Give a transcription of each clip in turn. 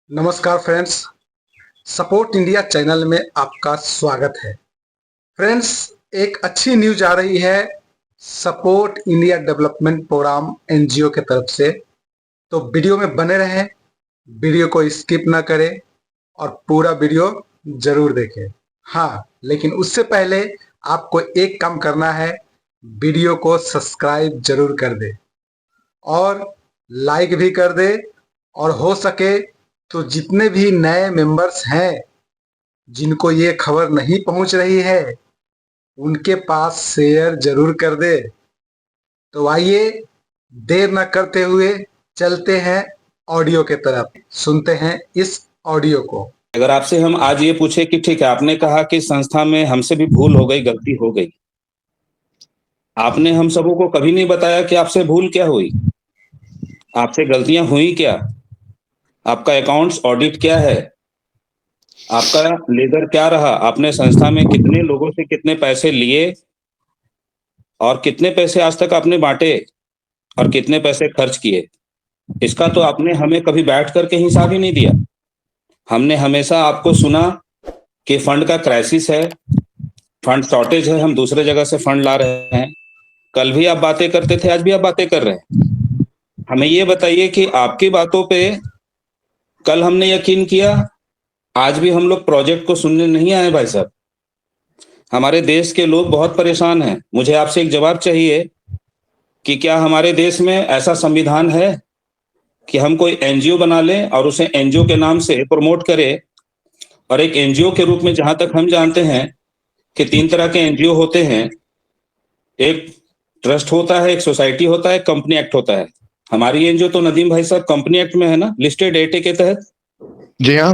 नमस्कार friends. Support India channel में आपका स्वागत है। फ्रेंड्स, एक अच्छी न्यूज आ रही है support India development programme NGO के तरफ से। तो वीडियो में बने रहें, वीडियो को स्किप ना करें और पूरा वीडियो जरूर देखें। हाँ, लेकिन उससे पहले आपको एक काम करना है, वीडियो को सब्सक्राइब जरूर कर दे और लाइक भी कर दे, और हो सके तो जितने भी नए मेंबर्स हैं जिनको ये खबर नहीं पहुंच रही है उनके पास शेयर जरूर कर दे। तो आइए, देर न करते हुए चलते हैं ऑडियो के तरफ, सुनते हैं इस ऑडियो को। अगर आपसे हम आज ये पूछे कि ठीक है, आपने कहा कि संस्था में हमसे भी भूल हो गई, गलती हो गई। आपने हम सबों को कभी नहीं बताया कि आपसे भूल क्या हुई, आपसे गलतियां हुई क्या, आपका अकाउंट्स ऑडिट क्या है, आपका लेजर क्या रहा, आपने संस्था में कितने लोगों से कितने पैसे लिए और कितने पैसे आज तक आपने बांटे और कितने पैसे खर्च किए। इसका तो आपने हमें कभी बैठ करके हिसाब ही नहीं दिया। हमने हमेशा आपको सुना कि फंड का क्राइसिस है, फंड शॉर्टेज है, हम दूसरे जगह से फंड ला रहे हैं। कल भी आप बातें करते थे, आज भी आप बातें कर रहे हैं। हमें ये बताइए कि आपकी बातों पे कल हमने यकीन किया, आज भी हम लोग प्रोजेक्ट को सुनने नहीं आए। भाई साहब, हमारे देश के लोग बहुत परेशान हैं। मुझे आपसे एक जवाब चाहिए कि क्या हमारे देश में ऐसा संविधान है कि हम कोई एनजीओ बना लें और उसे एनजीओ के नाम से प्रमोट करें। और एक एनजीओ के रूप में जहां तक हम जानते हैं कि 3 तरह के एनजीओ होते हैं, एक ट्रस्ट होता है, एक सोसाइटी होता है, कंपनी एक्ट होता है। हमारी एनजीओ तो नदीम भाई साहब कंपनी एक्ट में है ना, लिस्टेड 8A के तहत। जी हाँ।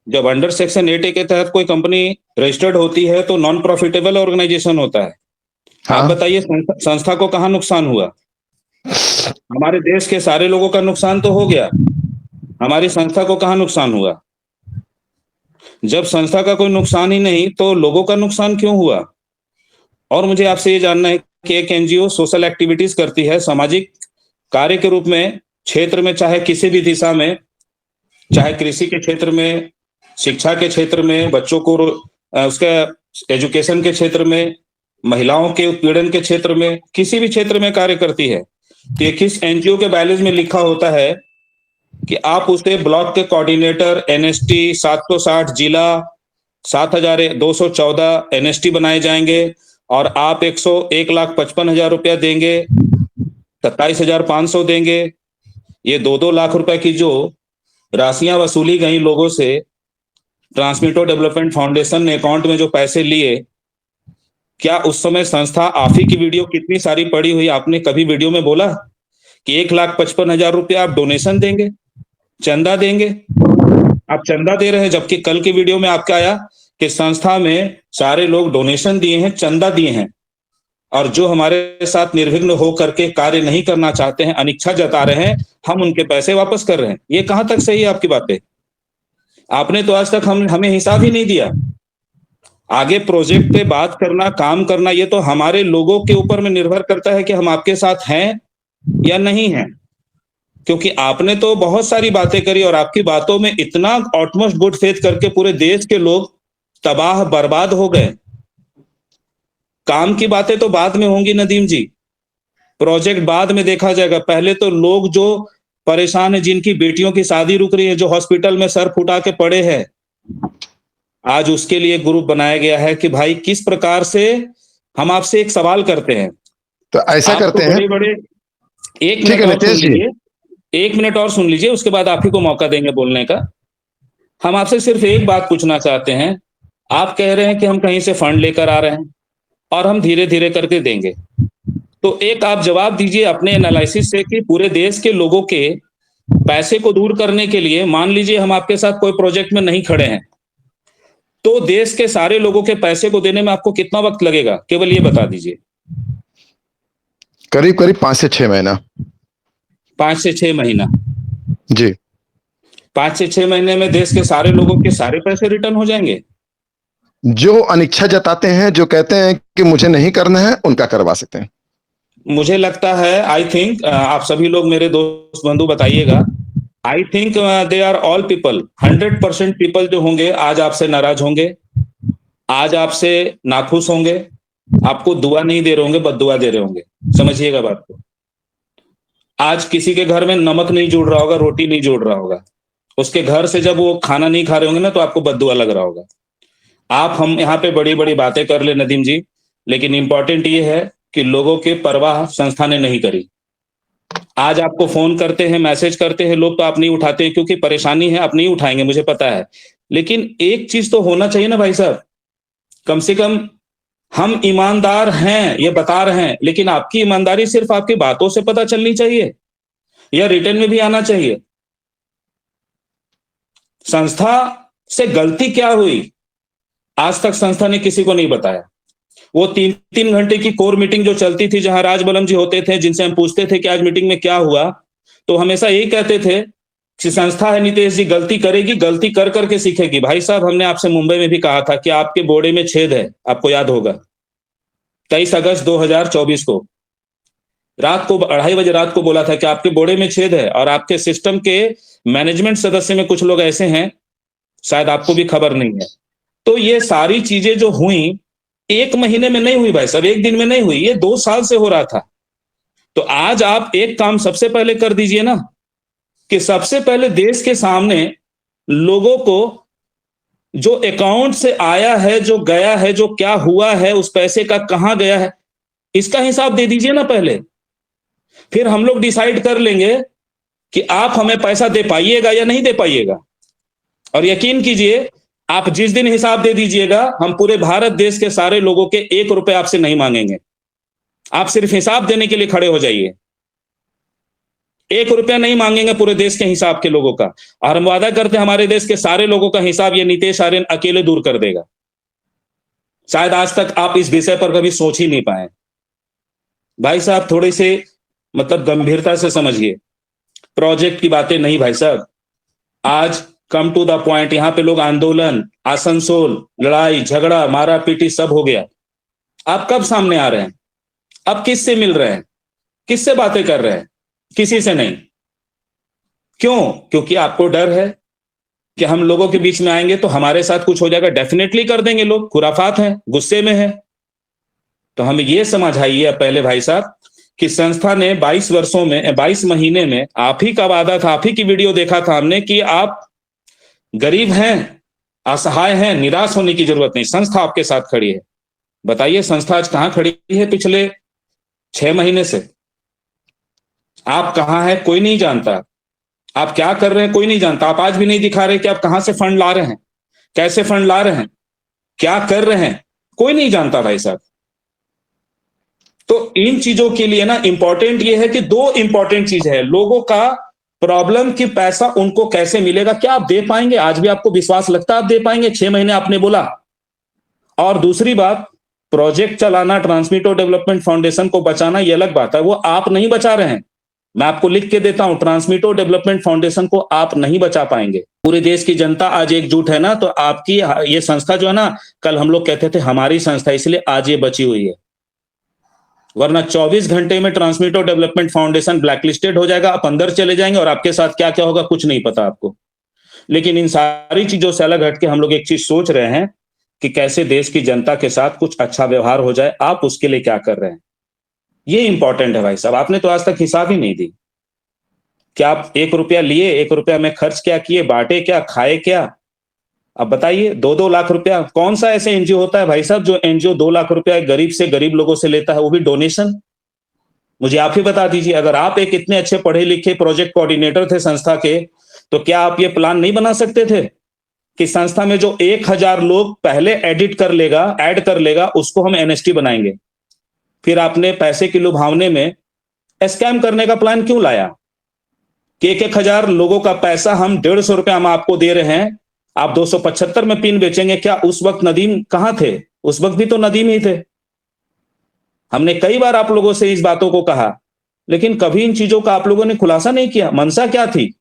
जब अंडर सेक्शन 8A के तहत कोई कंपनी रजिस्टर्ड होती है तो नॉन प्रॉफिटेबल ऑर्गेनाइजेशन होता है। हाँ। आप बताइए, संस्था को कहाँ नुकसान हुआ? हमारे देश के सारे लोगों का नुकसान तो हो गया, हमारी संस्था को कहाँ नुकसान हुआ? जब संस्था का कोई नुकसान ही नहीं तो लोगों का नुकसान क्यों हुआ? और मुझे आपसे ये जानना है कि एक एनजीओ सोशल एक्टिविटीज करती है, सामाजिक कार्य के रूप में, क्षेत्र में, चाहे किसी भी दिशा में, चाहे कृषि के क्षेत्र में, शिक्षा के क्षेत्र में, बच्चों को उसका एजुकेशन के क्षेत्र में, महिलाओं के उत्पीड़न के क्षेत्र में, किसी भी क्षेत्र में कार्य करती है। तो किस एनजीओ के बैलेंस में लिखा होता है कि आप उसे ब्लॉक के कोऑर्डिनेटर, एनएसटी 760 जिला 7214 एनएसटी बनाए जाएंगे और आप 1,55,000 रुपया देंगे, 27,500 देंगे। ये 2-2 लाख रुपए की जो राशियां वसूली गई लोगों से, ट्रांसमिटो डेवलपमेंट फाउंडेशन ने अकाउंट में जो पैसे लिए, क्या उस समय संस्था आप ही की वीडियो कितनी सारी पड़ी हुई, आपने कभी वीडियो में बोला कि 1,55,000 रुपया आप डोनेशन देंगे, चंदा देंगे? आप चंदा दे रहे हैं, जबकि कल की वीडियो में आपका आया कि संस्था में सारे लोग डोनेशन दिए हैं, चंदा दिए हैं, और जो हमारे साथ निर्विघ्न हो करके कार्य नहीं करना चाहते हैं, अनिच्छा जता रहे हैं, हम उनके पैसे वापस कर रहे हैं। ये कहां तक सही है आपकी बातें? आपने तो आज तक हमें हिसाब ही नहीं दिया। आगे प्रोजेक्ट पे बात करना, काम करना, ये तो हमारे लोगों के ऊपर में निर्भर करता है कि हम आपके साथ हैं या नहीं हैं। क्योंकि आपने तो बहुत सारी बातें करी और आपकी बातों में इतना ऑटमोस्ट गुड फेथ करके पूरे देश के लोग तबाह बर्बाद हो गए। काम की बातें तो बाद में होंगी नदीम जी, प्रोजेक्ट बाद में देखा जाएगा। पहले तो लोग जो परेशान है, जिनकी बेटियों की शादी रुक रही है, जो हॉस्पिटल में सर फुटा के पड़े हैं, आज उसके लिए ग्रुप बनाया गया है कि भाई किस प्रकार से हम आपसे एक सवाल करते हैं। तो ऐसा करते हैं, बड़े एक ठीक है मिनट और सुन नितेश जी। लीजिए, 1 मिनट और सुन लीजिए, उसके बाद आप ही को मौका देंगे बोलने का। हम आपसे सिर्फ एक बात पूछना चाहते हैं। आप कह रहे हैं कि हम कहीं से फंड लेकर आ रहे हैं और हम धीरे धीरे करके देंगे, तो एक आप जवाब दीजिए अपने एनालिसिस से कि पूरे देश के लोगों के पैसे को दूर करने के लिए, मान लीजिए हम आपके साथ कोई प्रोजेक्ट में नहीं खड़े हैं, तो देश के सारे लोगों के पैसे को देने में आपको कितना वक्त लगेगा? केवल ये बता दीजिए। करीब करीब 5 से 6 महीना। 5 से 6 महीना? जी। 5 से 6 महीने में देश के सारे लोगों के सारे पैसे रिटर्न हो जाएंगे? जो अनिच्छा जताते हैं, जो कहते हैं कि मुझे नहीं करना है, उनका करवा सकते हैं। मुझे लगता है, आई थिंक, आप सभी लोग मेरे दोस्त बंधु बताइएगा I think they are all people, 100% people जो होंगे आज आपसे नाराज होंगे, आज आपसे नाखुश होंगे, आपको दुआ नहीं दे रहे होंगे, बद्दुआ दे रहे होंगे। समझिएगा बात को। आज किसी के घर में नमक नहीं जुड़ रहा होगा, रोटी नहीं जुड़ रहा होगा, उसके घर से जब वो खाना नहीं खा रहे होंगे ना, तो आपको बद्दुआ लग रहा होगा। आप हम यहाँ पे बड़ी बड़ी बातें कर ले नदीम जी, लेकिन इंपॉर्टेंट ये है कि लोगों के परवाह संस्था ने नहीं करी। आज आपको फोन करते हैं, मैसेज करते हैं लोग, तो आप नहीं उठाते हैं क्योंकि परेशानी है, आप नहीं उठाएंगे, मुझे पता है। लेकिन एक चीज तो होना चाहिए ना भाई साहब, कम से कम हम ईमानदार हैं ये बता रहे हैं, लेकिन आपकी ईमानदारी सिर्फ आपकी बातों से पता चलनी चाहिए या रिटर्न में भी आना चाहिए। संस्था से गलती क्या हुई आज तक संस्था ने किसी को नहीं बताया। वो 3-3 घंटे की कोर मीटिंग जो चलती थी, जहां राज बलम जी होते थे, जिनसे हम पूछते थे कि आज मीटिंग में क्या हुआ, तो हमेशा यही कहते थे कि संस्था है नितेश जी, गलती करेगी, गलती कर करके सीखेगी। भाई साहब, हमने आपसे मुंबई में भी कहा था कि आपके बोड़े में छेद है, आपको याद होगा, 23 अगस्त 2024 को रात को 2:30 बजे रात को बोला था कि आपके बोड़े में छेद है, और आपके सिस्टम के मैनेजमेंट सदस्य में कुछ लोग ऐसे हैं, शायद आपको भी खबर नहीं है। तो ये सारी चीजें जो हुई, 1 महीने में नहीं हुई भाई साहब, 1 दिन में नहीं हुई, ये 2 साल से हो रहा था। तो आज आप एक काम सबसे पहले कर दीजिए ना, कि सबसे पहले देश के सामने लोगों को जो अकाउंट से आया है, जो गया है, जो क्या हुआ है, उस पैसे का कहां गया है, इसका हिसाब दे दीजिए ना पहले। फिर हम लोग डिसाइड कर लेंगे कि आप हमें पैसा दे पाइएगा या नहीं दे पाइएगा। और यकीन कीजिए, आप जिस दिन हिसाब दे दीजिएगा, हम पूरे भारत देश के सारे लोगों के 1 रुपए आपसे नहीं मांगेंगे। आप सिर्फ हिसाब देने के लिए खड़े हो जाइए। 1 रुपया नहीं मांगेंगे पूरे देश के हिसाब के लोगों का, और हम वादा करते हैं हमारे देश के सारे लोगों का हिसाब ये नीतीश आर्यन अकेले दूर कर देगा। शायद आज तक आप इस विषय पर कभी सोच ही नहीं पाए। भाई साहब, थोड़ी से मतलब गंभीरता से समझिए, प्रोजेक्ट की बातें नहीं भाई साहब। आज कम टू द पॉइंट, यहां पे लोग आंदोलन, आसनसोल, लड़ाई झगड़ा, मारा पीटी सब हो गया। आप कब सामने आ रहे हैं? अब किससे मिल रहे हैं? किससे बातें कर रहे हैं? किसी से नहीं। क्यों? क्योंकि आपको डर है कि हम लोगों के बीच में आएंगे तो हमारे साथ कुछ हो जाएगा। डेफिनेटली कर देंगे लोग, खुराफात हैं, गुस्से में है। तो हमें यह समझाइए पहले भाई साहब कि संस्था ने 22 वर्षों में 22 महीने में, आप ही का वादा था, आप ही की वीडियो देखा था हमने कि आप गरीब हैं, असहाय हैं, निराश होने की जरूरत नहीं, संस्था आपके साथ खड़ी है। बताइए संस्था आज कहां खड़ी है? पिछले 6 महीने से आप कहां हैं कोई नहीं जानता, आप क्या कर रहे हैं कोई नहीं जानता। आप आज भी नहीं दिखा रहे कि आप कहां से फंड ला रहे हैं, कैसे फंड ला रहे हैं, क्या कर रहे हैं, कोई नहीं जानता भाई साहब। तो इन चीजों के लिए ना इंपॉर्टेंट ये है कि 2 इंपॉर्टेंट चीज है, लोगों का प्रॉब्लम कि पैसा उनको कैसे मिलेगा, क्या आप दे पाएंगे? आज भी आपको विश्वास लगता है आप दे पाएंगे? 6 महीने आपने बोला। और दूसरी बात, प्रोजेक्ट चलाना, ट्रांसमीटर डेवलपमेंट फाउंडेशन को बचाना, ये अलग बात है, वो आप नहीं बचा रहे हैं। मैं आपको लिख के देता हूं, ट्रांसमीटर डेवलपमेंट फाउंडेशन को आप नहीं बचा पाएंगे। पूरे देश की जनता आज एकजुट है ना, तो आपकी ये संस्था जो है ना, कल हम लोग कहते थे हमारी संस्था, इसलिए आज ये बची हुई है, वरना 24 घंटे में ट्रांसमीटर डेवलपमेंट फाउंडेशन ब्लैकलिस्टेड हो जाएगा, आप अंदर चले जाएंगे और आपके साथ क्या क्या होगा कुछ नहीं पता आपको। लेकिन इन सारी चीजों से अलग हटके हम लोग एक चीज सोच रहे हैं कि कैसे देश की जनता के साथ कुछ अच्छा व्यवहार हो जाए। आप उसके लिए क्या कर रहे हैं, ये इंपॉर्टेंट है भाई साहब। आपने तो आज तक हिसाब ही नहीं दी कि आप 1 रुपया लिए, 1 रुपया में खर्च क्या किए, बांटे क्या, खाए क्या। अब बताइए, 2-2 लाख रुपया, कौन सा ऐसे एनजीओ होता है भाई साहब जो एनजीओ 2 लाख रुपया गरीब से गरीब लोगों से लेता है, वो भी डोनेशन? मुझे आप ही बता दीजिए, अगर आप एक इतने अच्छे पढ़े लिखे प्रोजेक्ट कोऑर्डिनेटर थे संस्था के, तो क्या आप ये प्लान नहीं बना सकते थे कि संस्था में जो 1000 लोग पहले ऐड कर लेगा, उसको हम एनएसटी बनाएंगे? फिर आपने पैसे की लुभावने में स्कैम करने का प्लान क्यों लाया कि 1,000 लोगों का पैसा हम 150 रुपया हम आपको दे रहे हैं, आप 275 में पिन बेचेंगे? क्या उस वक्त नदीम कहां थे? उस वक्त भी तो नदीम ही थे। हमने कई बार आप लोगों से इस बातों को कहा, लेकिन कभी इन चीजों का आप लोगों ने खुलासा नहीं किया। मंशा क्या थी?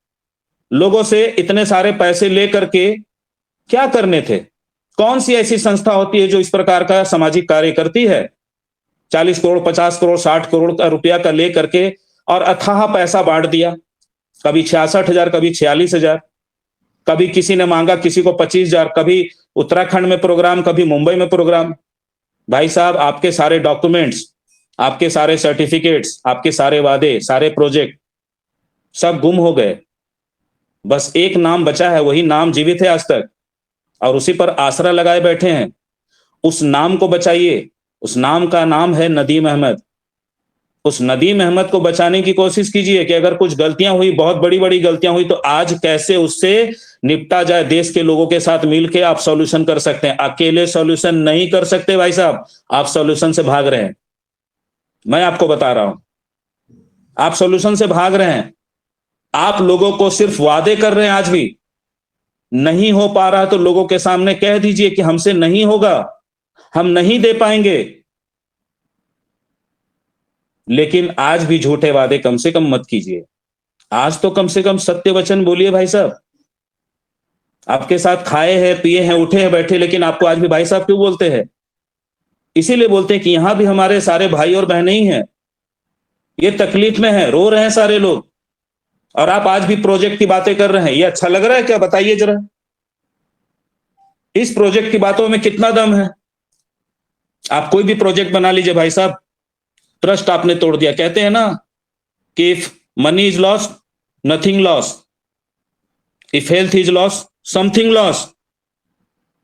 लोगों से इतने सारे पैसे लेकर के क्या करने थे? कौन सी ऐसी संस्था होती है जो इस प्रकार का सामाजिक कार्य करती है? 40 करोड़, 50 करोड़, 60 करोड़ का रुपया का लेकर के और अथाह पैसा बांट दिया। कभी 66,000, कभी 46,000, कभी किसी ने मांगा किसी को 25,000, कभी उत्तराखंड में प्रोग्राम, कभी मुंबई में प्रोग्राम। भाई साहब, आपके सारे डॉक्यूमेंट्स, आपके सारे सर्टिफिकेट्स, आपके सारे वादे, सारे प्रोजेक्ट सब गुम हो गए। बस एक नाम बचा है, वही नाम जीवित है आज तक, और उसी पर आसरा लगाए बैठे हैं। उस नाम को बचाइए। उस नाम का नाम है नदीम अहमद। उस नदीम अहमद को बचाने की कोशिश कीजिए कि अगर कुछ गलतियां हुई, बहुत बड़ी बड़ी गलतियां हुई, तो आज कैसे उससे निपटा जाए। देश के लोगों के साथ मिलकर आप सॉल्यूशन कर सकते हैं। अकेले सॉल्यूशन नहीं कर सकते भाई साहब, आप सॉल्यूशन से भाग रहे हैं। मैं आपको बता रहा हूं, आप सॉल्यूशन से भाग रहे हैं। आप लोगों को सिर्फ वादे कर रहे हैं। आज भी नहीं हो पा रहा तो लोगों के सामने कह दीजिए कि हमसे नहीं होगा, हम नहीं दे पाएंगे। लेकिन आज भी झूठे वादे कम से कम मत कीजिए। आज तो कम से कम सत्य वचन बोलिए भाई साहब। आपके साथ खाए हैं, पिए हैं, उठे हैं, बैठे, लेकिन आपको आज भी भाई साहब क्यों बोलते हैं? इसीलिए बोलते हैं कि यहां भी हमारे सारे भाई और बहनें ही हैं। ये तकलीफ में है, रो रहे हैं सारे लोग, और आप आज भी प्रोजेक्ट की बातें कर रहे हैं। ये अच्छा लग रहा है क्या? बताइए जरा, इस प्रोजेक्ट की बातों में कितना दम है? आप कोई भी प्रोजेक्ट बना लीजिए भाई साहब, ट्रस्ट आपने तोड़ दिया। कहते हैं ना कि if money is lost, nothing loss, if health is lost, something loss,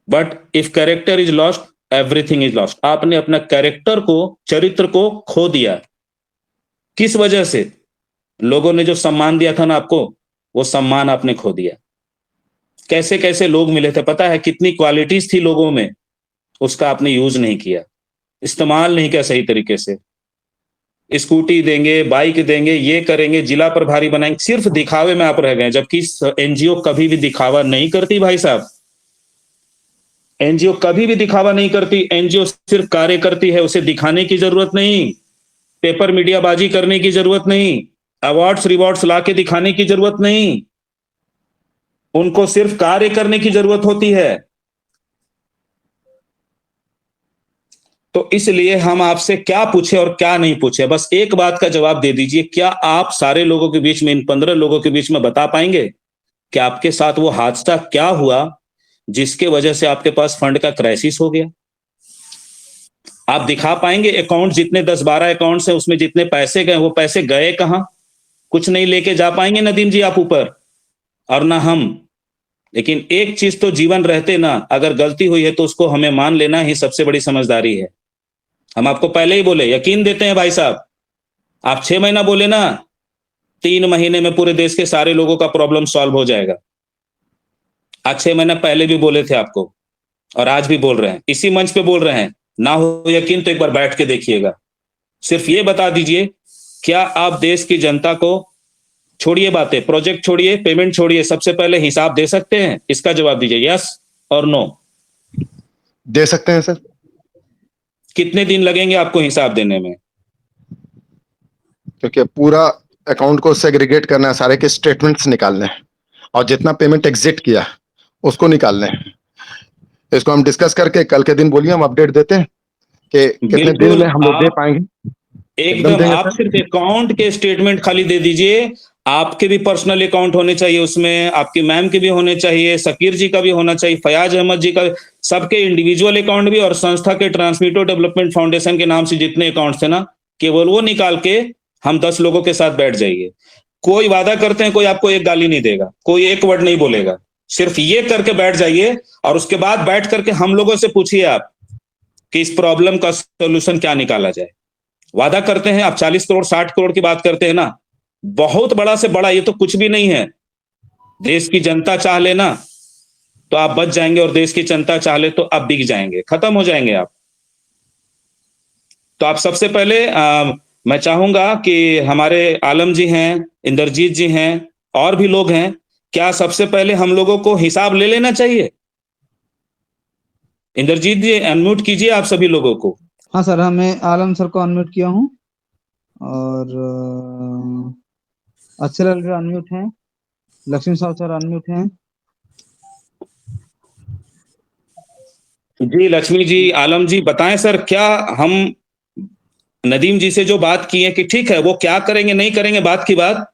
but if character is lost, everything is lost. आपने अपना कैरेक्टर को, चरित्र को खो दिया। किस वजह से? लोगों ने जो सम्मान दिया था ना आपको, वो सम्मान आपने खो दिया। कैसे कैसे लोग मिले थे पता है? कितनी क्वालिटीज थी लोगों में, उसका आपने यूज नहीं किया, इस्तेमाल नहीं किया सही तरीके से। स्कूटी देंगे, बाइक देंगे, ये करेंगे, जिला प्रभारी बनाएंगे, सिर्फ दिखावे में आप रह गए। जबकि एनजीओ कभी भी दिखावा नहीं करती भाई साहब। एनजीओ कभी भी दिखावा नहीं करती। एनजीओ सिर्फ कार्य करती है। उसे दिखाने की जरूरत नहीं, पेपर मीडिया बाजी करने की जरूरत नहीं, अवार्ड्स रिवॉर्ड्स लाके दिखाने की जरूरत नहीं। उनको सिर्फ कार्य करने की जरूरत होती है। तो इसलिए हम आपसे क्या पूछे और क्या नहीं पूछे, बस एक बात का जवाब दे दीजिए। क्या आप सारे लोगों के बीच में, इन 15 लोगों के बीच में बता पाएंगे कि आपके साथ वो हादसा क्या हुआ जिसके वजह से आपके पास फंड का क्राइसिस हो गया? आप दिखा पाएंगे अकाउंट, जितने 10-12 अकाउंट्स हैं उसमें जितने पैसे गए, वो पैसे गए कहां? कुछ नहीं लेके जा पाएंगे नदीम जी आप ऊपर, और ना हम। लेकिन एक चीज तो जीवन रहते ना, अगर गलती हुई है तो उसको हमें मान लेना ही सबसे बड़ी समझदारी है। हम आपको पहले ही बोले, यकीन देते हैं भाई साहब। आप 6 महीना बोले ना, 3 महीने में पूरे देश के सारे लोगों का प्रॉब्लम सॉल्व हो जाएगा। आज 6 महीना पहले भी बोले थे आपको, और आज भी बोल रहे हैं, इसी मंच पे बोल रहे हैं। ना हो यकीन तो एक बार बैठ के देखिएगा। सिर्फ ये बता दीजिए, क्या आप देश की जनता को, छोड़िए बातें, प्रोजेक्ट छोड़िए, पेमेंट छोड़िए, सबसे पहले हिसाब दे सकते हैं? इसका जवाब दीजिए, यस और नो। दे सकते हैं सर। कितने दिन लगेंगे आपको हिसाब देने में? क्योंकि पूरा अकाउंट को सेग्रीगेट करना है, सारे के स्टेटमेंट्स निकालने हैं, और जितना पेमेंट एग्जिट किया उसको निकालने हैं। इसको हम डिस्कस करके कल के दिन बोलिए, हम अपडेट देते हैं कि कितने दिन में हम लोग दे पाएंगे। एकदम आप सिर्फ अकाउंट के स्टेटमेंट खाली दे दीजिए। आपके भी पर्सनल अकाउंट होने चाहिए उसमें, आपकी मैम के भी होने चाहिए, शकीर जी का भी होना चाहिए, फयाज अहमद जी का, सबके इंडिविजुअल अकाउंट भी, और संस्था के ट्रांसमीटर डेवलपमेंट फाउंडेशन के नाम से जितने अकाउंट थे ना, केवल वो निकाल के हम 10 लोगों के साथ बैठ जाइए। कोई वादा करते हैं, कोई आपको एक गाली नहीं देगा, कोई एक वर्ड नहीं बोलेगा। सिर्फ ये करके बैठ जाइए, और उसके बाद बैठ करके हम लोगों से पूछिए आप कि इस प्रॉब्लम का सोल्यूशन क्या निकाला जाए। वादा करते हैं आप 40 करोड़ 60 करोड़ की बात करते हैं ना, बहुत बड़ा से बड़ा, ये तो कुछ भी नहीं है। देश की जनता चाह लेना तो आप बच जाएंगे, और देश की जनता चाह ले तो आप बिक जाएंगे, खत्म हो जाएंगे आप। तो आप सबसे पहले मैं चाहूंगा कि हमारे आलम जी हैं, इंद्रजीत जी हैं, और भी लोग हैं, क्या सबसे पहले हम लोगों को हिसाब ले लेना चाहिए? इंद्रजीत जी अनम्यूट कीजिए आप सभी लोगों को। हाँ सर, हाँ मैं आलम सर को अनम्यूट किया हूँ, और अच्छे लाल सर अनम्यूट हैं, लक्ष्मी साहब सर अनम्यूट हैं। जी लक्ष्मी जी, आलम जी, बताएं सर, क्या हम नदीम जी से जो बात की है कि ठीक है वो क्या करेंगे नहीं करेंगे बात की बात,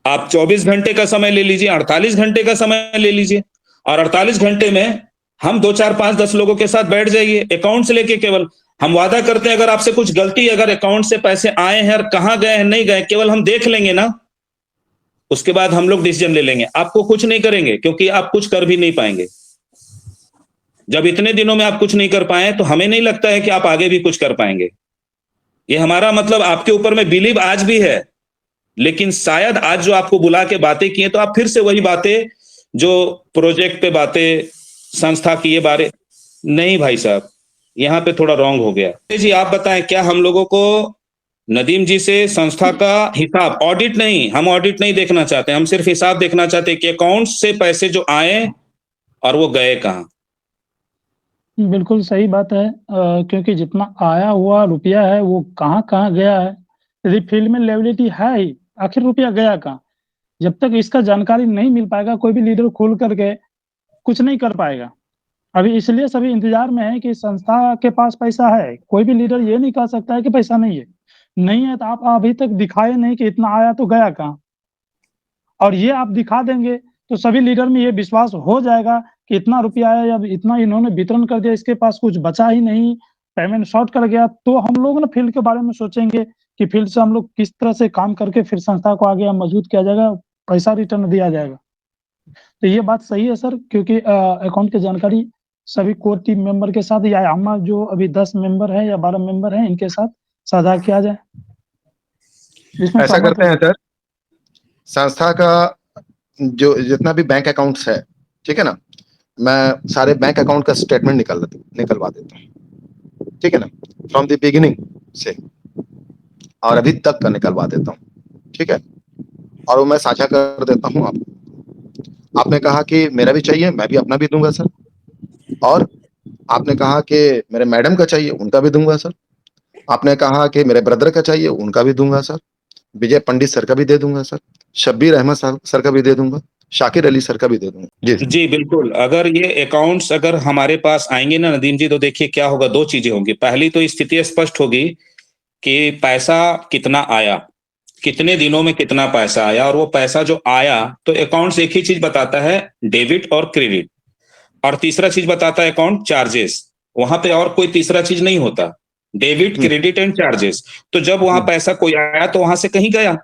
आप 24 घंटे का समय ले लीजिए, 48 घंटे का समय ले लीजिए, और 48 घंटे में हम 2 4 5 10 लोगों के साथ बैठ जाइए, अकाउंट से लेके केवल हम वादा करते हैं अगर आपसे कुछ गलती, अगर अकाउंट से पैसे आए हैं और कहां गए हैं नहीं गए, केवल हम देख लेंगे ना, उसके बाद हम लोग डिसीजन ले लेंगे। आपको कुछ नहीं करेंगे क्योंकि आप कुछ कर भी नहीं पाएंगे। जब इतने दिनों में आप कुछ नहीं कर पाए तो हमें नहीं लगता है कि आप आगे भी कुछ कर पाएंगे। ये हमारा मतलब आपके ऊपर में बिलीव आज भी है, लेकिन शायद आज जो आपको बुला के बातें की हैं तो आप फिर से वही बातें, जो प्रोजेक्ट पे बातें, संस्था की ये बारे, नहीं भाई साहब, यहाँ पे थोड़ा रॉन्ग हो गया। जी आप बताएं, क्या हम लोगों को नदीम जी से संस्था का हिसाब, ऑडिट नहीं, हम ऑडिट नहीं देखना चाहते, हम सिर्फ हिसाब देखना चाहते हैं कि अकाउंट से पैसे जो आए और वो गए कहाँ। बिल्कुल सही बात है, क्योंकि जितना आया हुआ रुपया है वो कहाँ-कहाँ गया है, यदि फील्ड में लेवलिटी है ही, आखिर रुपया गया कहाँ? जब तक इसका जानकारी नहीं मिल पाएगा, कोई भी लीडर खोल करके कुछ नहीं कर पाएगा। अभी इसलिए सभी इंतज़ार में हैं कि संस्था के पास पैसा है, कोई भी लीडर ये नहीं कह सकता है कि पैसा नहीं है। नहीं है तो आप अभी तक दिखाए नहीं कि इतना आया तो गया कहाँ? और ये आप दिखा देंगे तो सभी लीडर में ये विश्वास हो जाएगा कि इतना रुपया आया या इतना इन्होंने वितरण कर दिया, इसके पास कुछ बचा ही नहीं, पेमेंट शॉर्ट कर गया, तो हम लोग ना फील्ड के बारे में सोचेंगे कि फील्ड से हम लोग किस तरह से काम करके फिर संस्था को आगे मजबूत किया जाएगा, पैसा रिटर्न दिया जाएगा। तो ये बात सही है सर, क्योंकि अकाउंट की जानकारी सभी कोर टीम मेंबर के साथ या हम जो अभी 10 मेंबर हैं या 12 मेंबर हैं, इनके साथ साझा किया जाए। इसमें ऐसा सहमत करते है? हैं सर, संस्था का जो जितना भी बैंक अकाउंट्स है, ठीक है ना, मैं सारे बैंक अकाउंट का स्टेटमेंट निकलवा देता हूँ, ठीक है ना, फ्रॉम द बिगिनिंग से और अभी तक का निकलवा देता हूँ, ठीक है, और वो मैं साझा कर देता हूँ आपको। आपने कहा कि मेरा भी चाहिए, मैं भी अपना भी दूंगा सर, और आपने कहा कि मेरे मैडम का चाहिए, उनका भी दूंगा सर, आपने कहा कि मेरे ब्रदर का चाहिए, उनका भी दूंगा सर, विजय पंडित सर का भी दे दूंगा सर, शब्बीर अहमद सर का भी दे दूंगा, शाकिर अली सर का भी दे दूंगा। जी जी बिल्कुल, अगर ये अकाउंट्स अगर हमारे पास आएंगे ना नदीम जी, तो देखिए क्या होगा, 2 चीजें होंगी। पहली तो स्थिति स्पष्ट होगी कि पैसा कितना आया, कितने दिनों में कितना पैसा आया, और वो पैसा जो आया तो अकाउंट्स एक ही चीज बताता है, डेबिट और क्रेडिट, और तीसरा चीज बताता है अकाउंट चार्जेस। वहां पे और कोई तीसरा चीज नहीं होता, डेबिट क्रेडिट एंड चार्जेस। तो जब वहां पैसा कोई आया तो वहां से कहीं गया,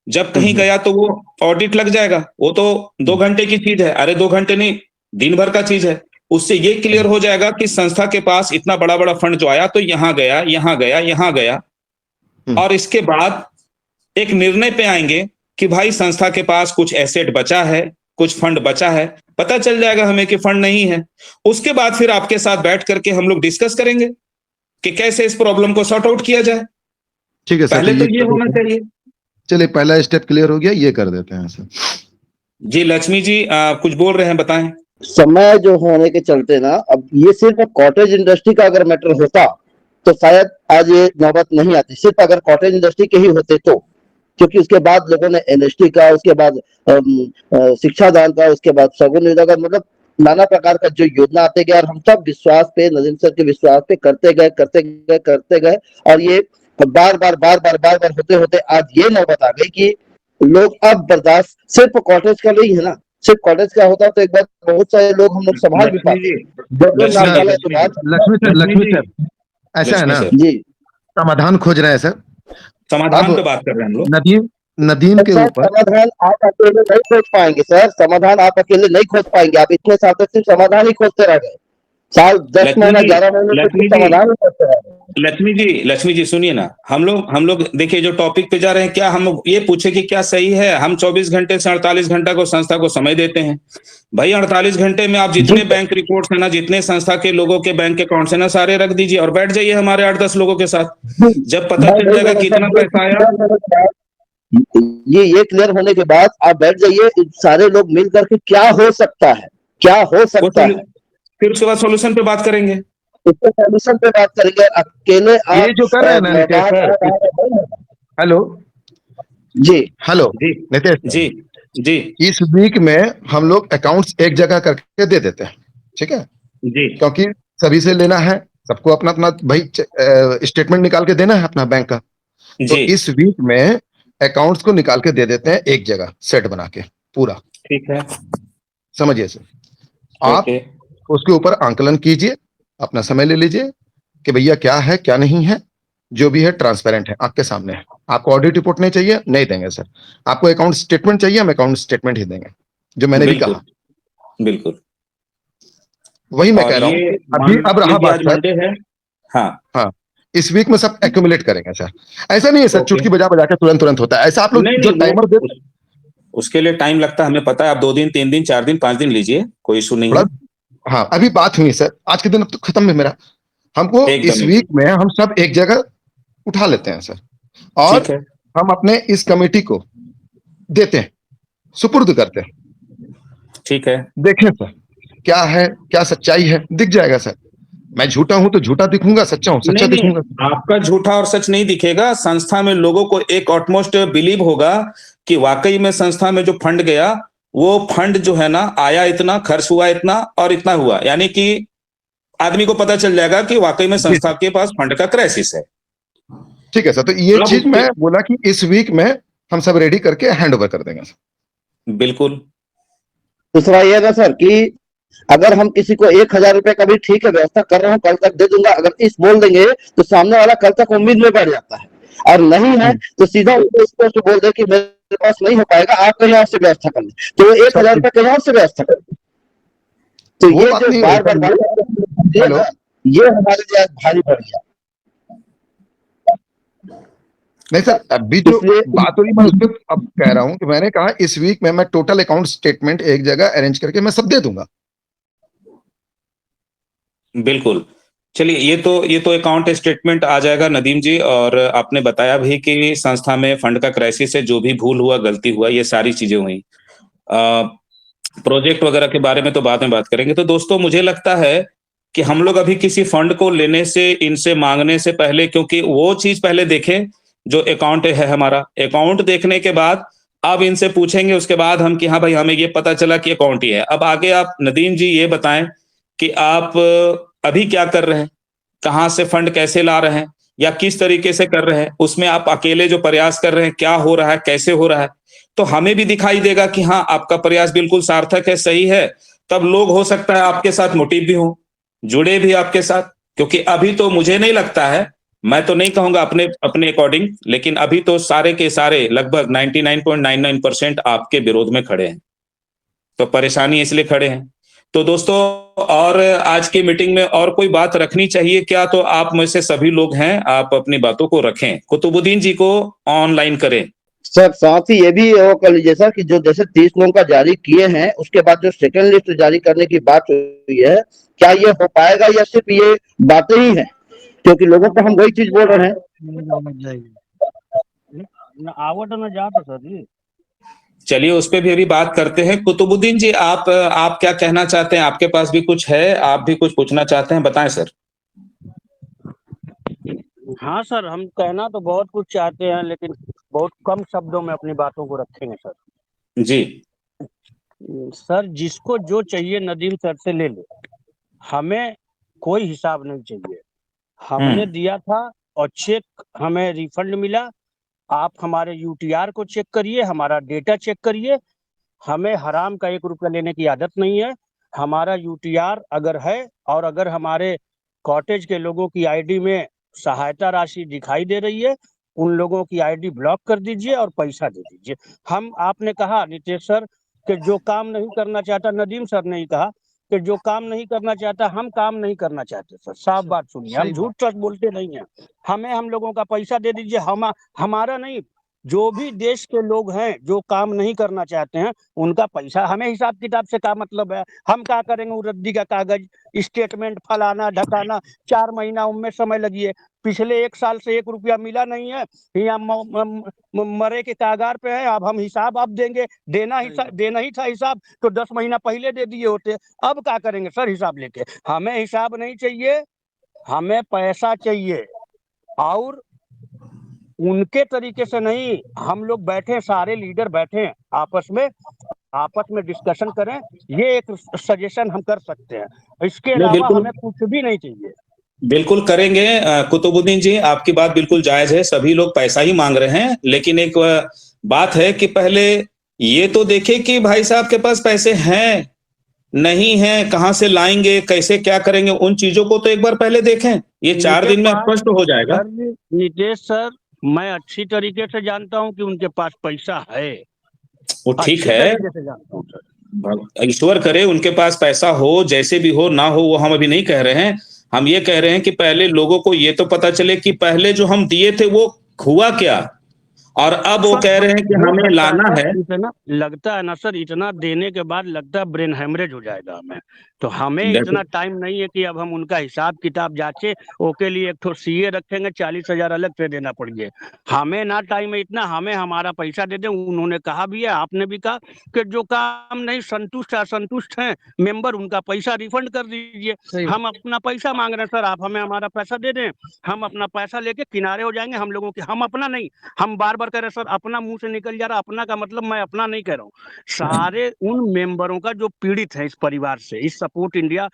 जब कहीं गया तो वो ऑडिट लग जाएगा। वो तो 2 घंटे की चीज है, अरे 2 घंटे नहीं, दिन भर का चीज है। उससे ये क्लियर हो जाएगा कि संस्था के पास इतना बड़ा बड़ा फंड जो आया तो यहाँ गया, यहाँ गया, यहाँ गया, और इसके बाद एक निर्णय पे आएंगे कि भाई संस्था के पास कुछ एसेट बचा है, कुछ फंड बचा है, पता चल जाएगा हमें कि फंड नहीं है। उसके बाद फिर आपके साथ बैठ करके हम लोग डिस्कस करेंगे कि कैसे इस प्रॉब्लम को सॉर्ट आउट किया जाए। ठीक है सर, पहले तो ये होना चाहिए। चलिए पहला स्टेप क्लियर हो गया, ये कर देते हैं सर। जी लक्ष्मी जी कुछ बोल रहे हैं, बताएं। समय जो होने के चलते ना, अब ये सिर्फ कॉटेज इंडस्ट्री का अगर मैटर होता तो शायद आज ये नौबत नहीं आती, सिर्फ अगर कॉटेज इंडस्ट्री के ही होते तो, क्योंकि उसके बाद लोगों ने एनएसटी का, उसके बाद शिक्षा दान का, उसके बाद सगुन योजना का, मतलब नाना प्रकार का जो योजना आते गए, और हम सब विश्वास पे, नदीम सर के विश्वास पे करते गए, और ये बार बार होते होते आज ये नौबत आ गई कि लोग अब बर्दाश्त, सिर्फ कॉटेज का नहीं है ना, सिर्फ कॉटेज का होता तो एक बार बहुत सारे लोग हम लोग संभाल भी लक्ष्मी जी, पाते। लक्ष्मी सर, ऐसा है ना, जी समाधान खोज रहे हैं सर, समाधान पे बात कर रहे हैं हम लोग। नदीम के सर, ऊपर समाधान आप अकेले नहीं खोज पाएंगे सर, समाधान आप अकेले नहीं खोज पाएंगे। आप इतने साल तक सिर्फ समाधान ही खोजते रह गए, साल 10 महीना 11 महीने तक समाधान ही खोजते रह गए। लक्ष्मी जी सुनिए ना, हम लोग देखिए जो टॉपिक पे जा रहे हैं, क्या हम लोग ये पूछे कि क्या सही है? हम 24 घंटे से 48 घंटा को संस्था को समय देते हैं। भाई 48 घंटे में आप जितने बैंक रिपोर्ट्स है ना, जितने संस्था के लोगों के बैंक अकाउंट्स है ना, सारे रख दीजिए और बैठ जाइए हमारे 8-10 लोगों के साथ। जब पता चल जाएगा कितना पैसा आया, ये क्लियर होने के बाद आप बैठ जाइए, सारे लोग मिल करके क्या हो सकता है, फिर उसके बाद सॉल्यूशन पे बात करेंगे, इसके सॉल्यूशन पे बात करेंगे। अकेले आप ये जो कर रहे हैं ना नितेश सर, हेलो नितेश जी इस वीक में हम लोग अकाउंट्स एक जगह करके दे देते हैं, ठीक है जी, क्योंकि सभी से लेना है, सबको अपना अपना भाई स्टेटमेंट निकाल के देना है अपना बैंक का। तो इस वीक में अकाउंट्स को निकाल के दे देते हैं एक जगह सेट बना के पूरा। ठीक है, समझिए सर, आप ओके, उसके ऊपर आंकलन कीजिए, अपना समय ले लीजिए कि भैया क्या है क्या नहीं है, जो भी है ट्रांसपेरेंट है, आपके सामने है। आपको ऑडिट रिपोर्ट नहीं चाहिए, नहीं देंगे सर। आपको अकाउंट स्टेटमेंट चाहिए, हम अकाउंट स्टेटमेंट ही देंगे, जो मैंने भी बिल्कुल, कहा। बिल्कुल। वही मैं और कह रहा हूं ये कि अभी मान अब रहा लीजिए बात आज सर। मंडे है। हाँ, हाँ, इस वीक में सब एक्यूमुलेट करेंगे सर। ऐसा नहीं है सर ओके। चुटकी बजा बजा के तुरंत तुरंत होता है ऐसा। आप लोग नहीं जो नहीं, टाइमर वो दे, उसके लिए टाइम लगता है, हमें पता है। आप 2 दिन, 3 दिन, 4 दिन, 5 दिन लीजिए, कोई इशू नहीं थोड़ा, है। हाँ अभी बात हुई सर, आज के दिन अब तो खत्म है मेरा। हमको इस एकदम वीक एकदम, में हम सब एक जगह उठा लेते हैं सर, और ठीक है, हम अपने इस कमेटी को देते हैं, सुपुर्द करते हैं। ठीक है। देखें सर क्या है क्या सच्चाई है, दिख जाएगा सर। मैं झूठा हूं तो झूठा दिखूंगा, सच्चा हूं सच्चा नहीं नहीं, दिखूंगा। आपका झूठा और सच नहीं दिखेगा। संस्था में लोगों को एक ऑटमोस्ट बिलीव होगा कि वाकई में संस्था में जो फंड गया, वो फंड जो है ना, आया इतना, खर्च हुआ इतना और इतना हुआ, यानी कि आदमी को पता चल जाएगा कि वाकई में जी संस्था सर, के पास फंड का क्राइसिस है। ठीक है सर, तो ये अब चीज उसके मैं बोला कि इस वीक में हम सब रेडी करके हैंड ओवर कर देंगे सर। बिल्कुल, दूसरा ये ना सर कि अगर हम किसी को 1,000 रुपए का भी ठीक है व्यवस्था कर रहा हूँ कल तक दे दूंगा, अगर इस बोल देंगे तो सामने वाला कल तक उम्मीद में बैठ जाता है, और नहीं है तो सीधा उसको स्पष्ट बोल दे कि मेरे पास नहीं हो पाएगा, आप कहीं और से व्यवस्था कर लें, तो वो एक सर हजार रुपए कहीं और से व्यवस्था कर लें। तो वो ये बात जो नहीं है बार बार सर, हेलो, ये हमारे लिए आज भारी पड़ गया। नहीं सर अभी जो इसलिए बात हुई मैं उस पर अब कह रहा हूं कि मैंने कहा इस वीक में मैं टोटल अकाउंट स्टेटमेंट एक जगह अरेंज करके मैं सब दे दूंगा। बिल्कुल। चलिए, ये तो अकाउंट स्टेटमेंट आ जाएगा नदीम जी। और आपने बताया भी कि संस्था में फंड का क्राइसिस है, जो भी भूल हुआ, गलती हुआ, ये सारी चीजें हुई। प्रोजेक्ट वगैरह के बारे में तो बाद में बात करेंगे। तो दोस्तों, मुझे लगता है कि हम लोग अभी किसी फंड को लेने से, इनसे मांगने से पहले, क्योंकि वो चीज पहले देखें जो अकाउंट है हमारा। अकाउंट देखने के बाद अब इनसे पूछेंगे, उसके बाद हम कि हाँ भाई, हमें ये पता चला कि अकाउंट ही है। अब आगे आप नदीम जी ये बताएं कि आप अभी क्या कर रहे हैं, कहाँ से फंड कैसे ला रहे हैं, या किस तरीके से कर रहे हैं। उसमें आप अकेले जो प्रयास कर रहे हैं, क्या हो रहा है, कैसे हो रहा है, तो हमें भी दिखाई देगा कि हाँ, आपका प्रयास बिल्कुल सार्थक है, सही है। तब लोग हो सकता है आपके साथ मोटिव भी हो, जुड़े भी आपके साथ। क्योंकि अभी तो मुझे नहीं लगता है, मैं तो नहीं कहूंगा अपने अपने अकॉर्डिंग, लेकिन अभी तो सारे के सारे लगभग 99.99% आपके विरोध में खड़े हैं। तो परेशानी इसलिए खड़े हैं। तो दोस्तों, और आज की मीटिंग में और कोई बात रखनी चाहिए क्या? तो आप में से सभी लोग हैं, आप अपनी बातों को रखें। कुतुबुद्दीन जी को ऑनलाइन करें। सर साथ ही ये भी वो कर लीजिए सर कि जो जैसे 30 लोगों का जारी किए हैं, उसके बाद जो सेकंड लिस्ट जारी करने की बात हुई है, क्या ये हो पाएगा या सिर्फ ये बातें ही हैं? क्योंकि लोगों को हम वही चीज बोल रहे हैं। आवट में जा तो सर जी। चलिए, उस पर भी अभी बात करते हैं। कुतुबुद्दीन जी, आप क्या कहना चाहते हैं? आपके पास भी कुछ है, आप भी कुछ पूछना चाहते हैं, बताएं सर। हाँ सर, हम कहना तो बहुत कुछ चाहते हैं, लेकिन बहुत कम शब्दों में अपनी बातों को रखेंगे सर। जी, सर, जिसको जो चाहिए नदीम सर से ले ले, हमें कोई हिसाब नहीं चाहिए। हमने दिया था और चेक हमें रिफंड मिला। आप हमारे यूटीआर को चेक करिए, हमारा डेटा चेक करिए। हमें हराम का 1 रुपया लेने की आदत नहीं है। हमारा यूटीआर अगर है, और अगर हमारे कॉटेज के लोगों की आईडी में सहायता राशि दिखाई दे रही है, उन लोगों की आईडी ब्लॉक कर दीजिए और पैसा दे दीजिए। हम, आपने कहा नितेश सर कि जो काम नहीं करना चाहता, नदीम सर ने ही कहा कि जो काम नहीं करना चाहता, हम काम नहीं करना चाहते सर। साफ बात सुनिए, हम झूठ सच बोलते नहीं हैं। हमें हम लोगों का पैसा दे दीजिए। हमारा नहीं, जो भी देश के लोग हैं जो काम नहीं करना चाहते हैं, उनका पैसा, हमें हिसाब किताब से क्या मतलब है? हम क्या करेंगे? वो रद्दी का कागज, स्टेटमेंट फलाना ढकाना, 4 महीना उनमें समय लगिए। पिछले 1 साल से 1 रुपया मिला नहीं है, यहाँ मरे के कागार पे है। अब हम हिसाब अब देंगे, देना ही था हिसाब तो 10 महीना पहले दे दिए होते। अब क्या करेंगे सर हिसाब लेके? हमें हिसाब नहीं चाहिए, हमें पैसा चाहिए। और उनके तरीके से नहीं, हम लोग बैठे, सारे लीडर बैठे आपस में डिस्कशन करें। ये एक सजेशन हम कर सकते हैं, इसके नहीं अलावा बिल्कुल, हमें कुछ भी नहीं चाहिए। बिल्कुल करेंगे कुतुबुद्दीन जी, आपकी बात बिल्कुल जायज है, सभी लोग पैसा ही मांग रहे हैं, लेकिन एक बात है कि पहले ये तो देखें कि भाई साहब के पास पैसे हैं, नहीं हैं, कहाँ से लाएंगे, कैसे क्या करेंगे, उन चीजों को तो एक बार पहले देखें। ये 4 इनके दिन में पास स्पष्ट हो जाएगा। सर जी, नीतीश सर, मैं अच्छी तरीके से जानता हूँ कि उनके पास पैसा है, वो ठीक अच्छी है, तरीके से जानता हूँ सर। ईश्वर करे उनके पास पैसा हो, जैसे भी हो ना हो वो हम अभी नहीं कह रहे हैं। हम ये कह रहे हैं कि पहले लोगों को ये तो पता चले कि पहले जो हम दिए थे वो हुआ क्या, और अब वो सर कह रहे हैं कि हो हमें सकता है लाना सर, है। इतना लगता है ना सर, इतना देने के बाद लगता है ब्रेन हेमरेज हो जाएगा हमें। तो हमें देखो, इतना टाइम नहीं है कि अब हम उनका हिसाब किताब जांचे, ओके लिए एक ठो सीए रखेंगे, 40,000 अलग से देना पड़िए। हमें ना टाइम है इतना, हमें हमारा पैसा दे दें। उन्होंने कहा भी है, आपने भी कहा कि जो काम नहीं संतुष्ट असंतुष्ट हैं मेंबर, उनका पैसा रिफंड कर दीजिए। हम अपना पैसा मांग रहे हैं सर, आप हमें हमारा पैसा दे दें, हम अपना पैसा लेके किनारे हो जाएंगे। हम लोगों के, हम अपना नहीं, हम बार बार कह रहे हैं सर, अपना मुंह से निकल जा रहा, अपना का मतलब मैं अपना नहीं कह रहा हूँ, सारे उन मेंबरों का जो पीड़ित है इस परिवार से, इस सपोर्ट इंडिया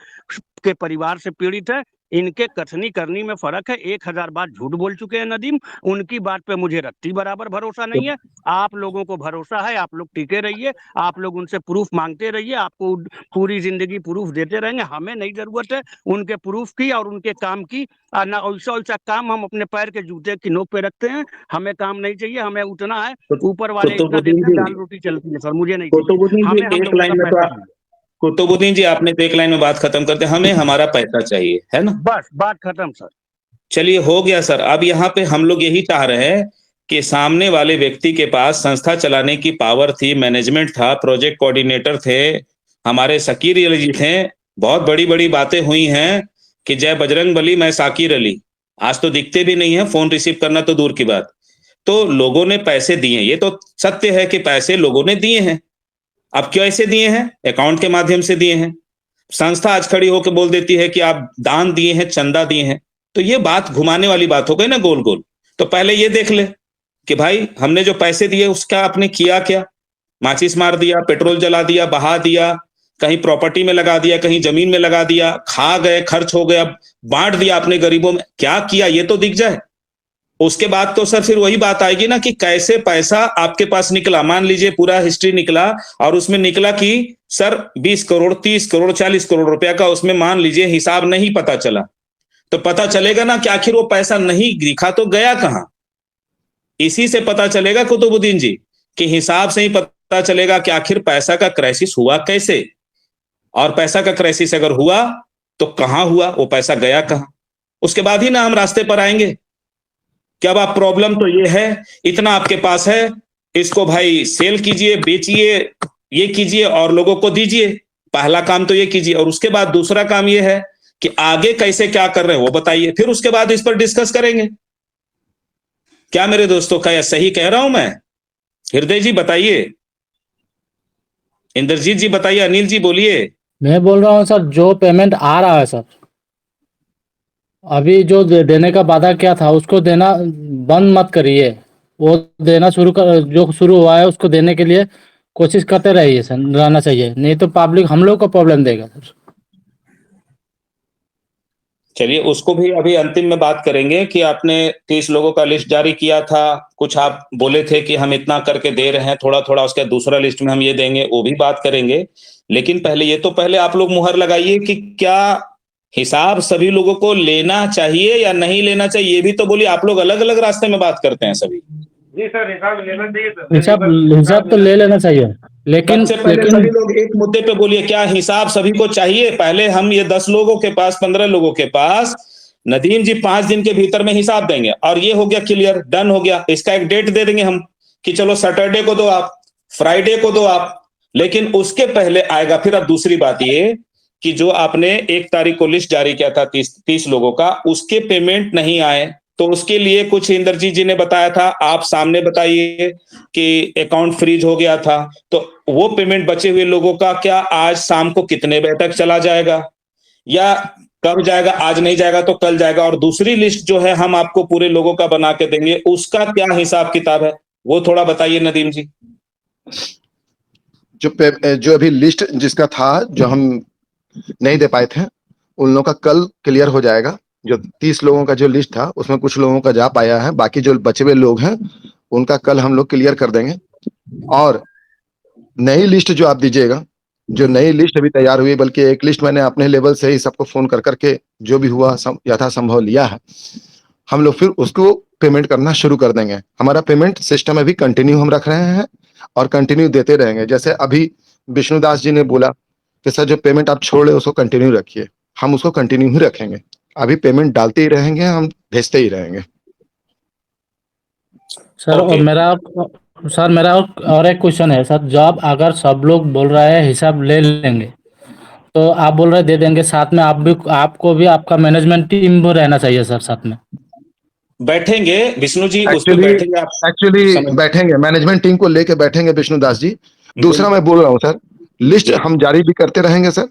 के परिवार से पीड़ित है। इनके कथनी करनी में फर्क है। 1,000 बार झूठ बोल चुके हैं नदीम, उनकी बात पे मुझे रत्ती बराबर भरोसा नहीं है। आप लोगों को भरोसा है, आप लोग टिके रहिए, आप लोग उनसे प्रूफ मांगते रहिए, आपको पूरी जिंदगी प्रूफ देते रहेंगे। हमें नहीं जरूरत है उनके प्रूफ की और उनके काम की। ना ऐसा वैसा काम हम अपने पैर के जूते की नोक पे रखते हैं, हमें काम नहीं चाहिए। हमें उतना है, ऊपर वाले इतना कुतुबुद्दीन देते हैं, दाल जी, रोटी चलती है सर, मुझे नहीं चाहिए। कुतुबुद्दीन जी हमें हम एक लोगों का लाइन में तो पैसा चाहिए, कुतुबुद्दीन जी आपने तो एक लाइन में बात खत्म करते, हमें हमारा पैसा चाहिए, है ना। बस बात खत्म सर। चलिए हो गया सर। अब यहाँ पे हम लोग यही चाह रहे हैं कि सामने वाले व्यक्ति के पास संस्था चलाने की पावर थी, मैनेजमेंट था, प्रोजेक्ट कोऑर्डिनेटर थे, हमारे शकीर अली जी थे, बहुत बड़ी बड़ी बातें हुई हैं कि जय बजरंग बली मैं साकिर अली, आज तो दिखते भी नहीं है, फोन रिसीव करना तो दूर की बात। तो लोगों ने पैसे दिए, ये तो सत्य है कि पैसे लोगों ने दिए हैं। अब क्यों ऐसे दिए हैं, अकाउंट के माध्यम से दिए हैं। संस्था आज खड़ी होकर बोल देती है कि आप दान दिए हैं, चंदा दिए हैं, तो ये बात घुमाने वाली बात हो गई ना, गोल गोल। तो पहले ये देख ले कि भाई हमने जो पैसे दिए उसका आपने किया क्या। माचिस मार दिया, पेट्रोल जला दिया, बहा दिया, कहीं प्रॉपर्टी में लगा दिया, कहीं जमीन में लगा दिया, खा गए, खर्च हो गया, बांट दिया आपने गरीबों में, क्या किया ये तो दिख जाए। उसके बाद तो सर फिर वही बात आएगी ना कि कैसे पैसा आपके पास निकला। मान लीजिए पूरा हिस्ट्री निकला और उसमें निकला कि सर 20 करोड़, 30 करोड़, 40 करोड़ रुपया का उसमें मान लीजिए हिसाब नहीं पता चला, तो पता चलेगा ना कि आखिर वो पैसा नहीं दिखा तो गया कहां। इसी से पता चलेगा कुतुबुद्दीन जी कि हिसाब से ही पता चलेगा कि आखिर पैसा का क्राइसिस हुआ कैसे, और पैसा का क्राइसिस अगर हुआ तो कहां हुआ, वो पैसा गया कहां। उसके बाद ही ना हम रास्ते पर आएंगे कि अब आप प्रॉब्लम तो ये है, इतना आपके पास है, इसको भाई सेल कीजिए, बेचिए, ये कीजिए और लोगों को दीजिए। पहला काम तो ये कीजिए, और उसके बाद दूसरा काम ये है कि आगे कैसे क्या कर रहे हैं वो बताइए, फिर उसके बाद इस पर डिस्कस करेंगे। क्या मेरे दोस्तों, क्या सही कह रहा हूं मैं? हृदय जी बताइए, इंद्रजीत जी बताइए, अनिल जी बोलिए। मैं बोल रहा हूँ सर, जो पेमेंट आ रहा है सर, अभी जो देने का वादा किया था उसको देना बंद मत करिए। वो देना शुरू कर, जो शुरू हुआ है उसको देने के लिए कोशिश करते रहिए सर, रहना चाहिए, नहीं तो पब्लिक हम लोग को प्रॉब्लम देगा सर। चलिए उसको भी अभी अंतिम में बात करेंगे कि आपने 30 लोगों का लिस्ट जारी किया था, कुछ आप बोले थे कि हम इतना करके दे रहे हैं थोड़ा थोड़ा, उसके दूसरा लिस्ट में हम ये देंगे, वो भी बात करेंगे। लेकिन पहले ये तो पहले आप लोग मुहर लगाइए कि क्या हिसाब सभी लोगों को लेना चाहिए या नहीं लेना चाहिए, ये भी तो बोलिए। आप लोग अलग अलग रास्ते में बात करते हैं सभी। जी सर, हिसाब लेना चाहिए सर, हिसाब तो ले लेना चाहिए, लेकिन सबसे पहले सभी लोग एक मुद्दे पे बोलिए, क्या हिसाब सभी को चाहिए। पहले हम ये 10 लोगों के पास, 15 लोगों के पास, नदीम जी 5 दिन के भीतर में हिसाब देंगे, और ये हो गया क्लियर, डन हो गया। इसका एक डेट दे देंगे हम कि चलो सैटरडे को दो आप, फ्राइडे को दो आप। लेकिन उसके पहले आएगा फिर अब दूसरी बात ये कि जो आपने 1 तारीख को लिस्ट जारी किया था 30 लोगों का, उसके पेमेंट नहीं आए, तो उसके लिए कुछ इंद्रजीत जी ने बताया था, आप सामने बताइए कि अकाउंट फ्रीज हो गया था। तो वो पेमेंट बचे हुए लोगों का क्या आज शाम को कितने बजे तक चला जाएगा, या कब जाएगा, आज नहीं जाएगा तो कल जाएगा। और दूसरी लिस्ट जो है हम आपको पूरे लोगों का बना के देंगे, उसका क्या हिसाब किताब है वो थोड़ा बताइए नदीम जी। जो अभी लिस्ट जिसका था, जो हम नहीं दे पाए थे, उन लोगों का कल क्लियर हो जाएगा। जो 30 लोगों का जो लिस्ट था उसमें कुछ लोगों का जा पाया है, बाकी जो बचे हुए लोग हैं उनका कल हम लोग क्लियर कर देंगे। और नई लिस्ट जो आप दीजिएगा, जो नई लिस्ट अभी तैयार हुई, बल्कि एक लिस्ट मैंने अपने लेवल से ही सबको फोन कर करके जो भी हुआ यथासंभव लिया है, हम लोग फिर उसको पेमेंट करना शुरू कर देंगे। हमारा पेमेंट सिस्टम अभी कंटिन्यू हम रख रहे हैं और कंटिन्यू देते रहेंगे। जैसे अभी विष्णुदास जी ने बोला कि सर जो पेमेंट आप छोड़ रहे उसको कंटिन्यू रखिए, हम उसको कंटिन्यू ही रखेंगे। अभी पेमेंट डालते ही रहेंगे, हम भेजते ही रहेंगे। सर और मेरा और एक क्वेश्चन है सर। जब अगर सब लोग बोल रहे हैं हिसाब ले लेंगे, तो आप बोल रहे दे देंगे, साथ में आपको भी आपका मैनेजमेंट टीम भी रहना चाहिए सर साथ में। बैठेंगे विष्णु जी, उस पे बैठेंगे आप। एक्चुअली बैठेंगे, मैनेजमेंट टीम को लेके बैठेंगे विष्णुदास जी। दूसरा मैं बोल रहा हूँ सर, लिस्ट हम जारी भी करते रहेंगे सर।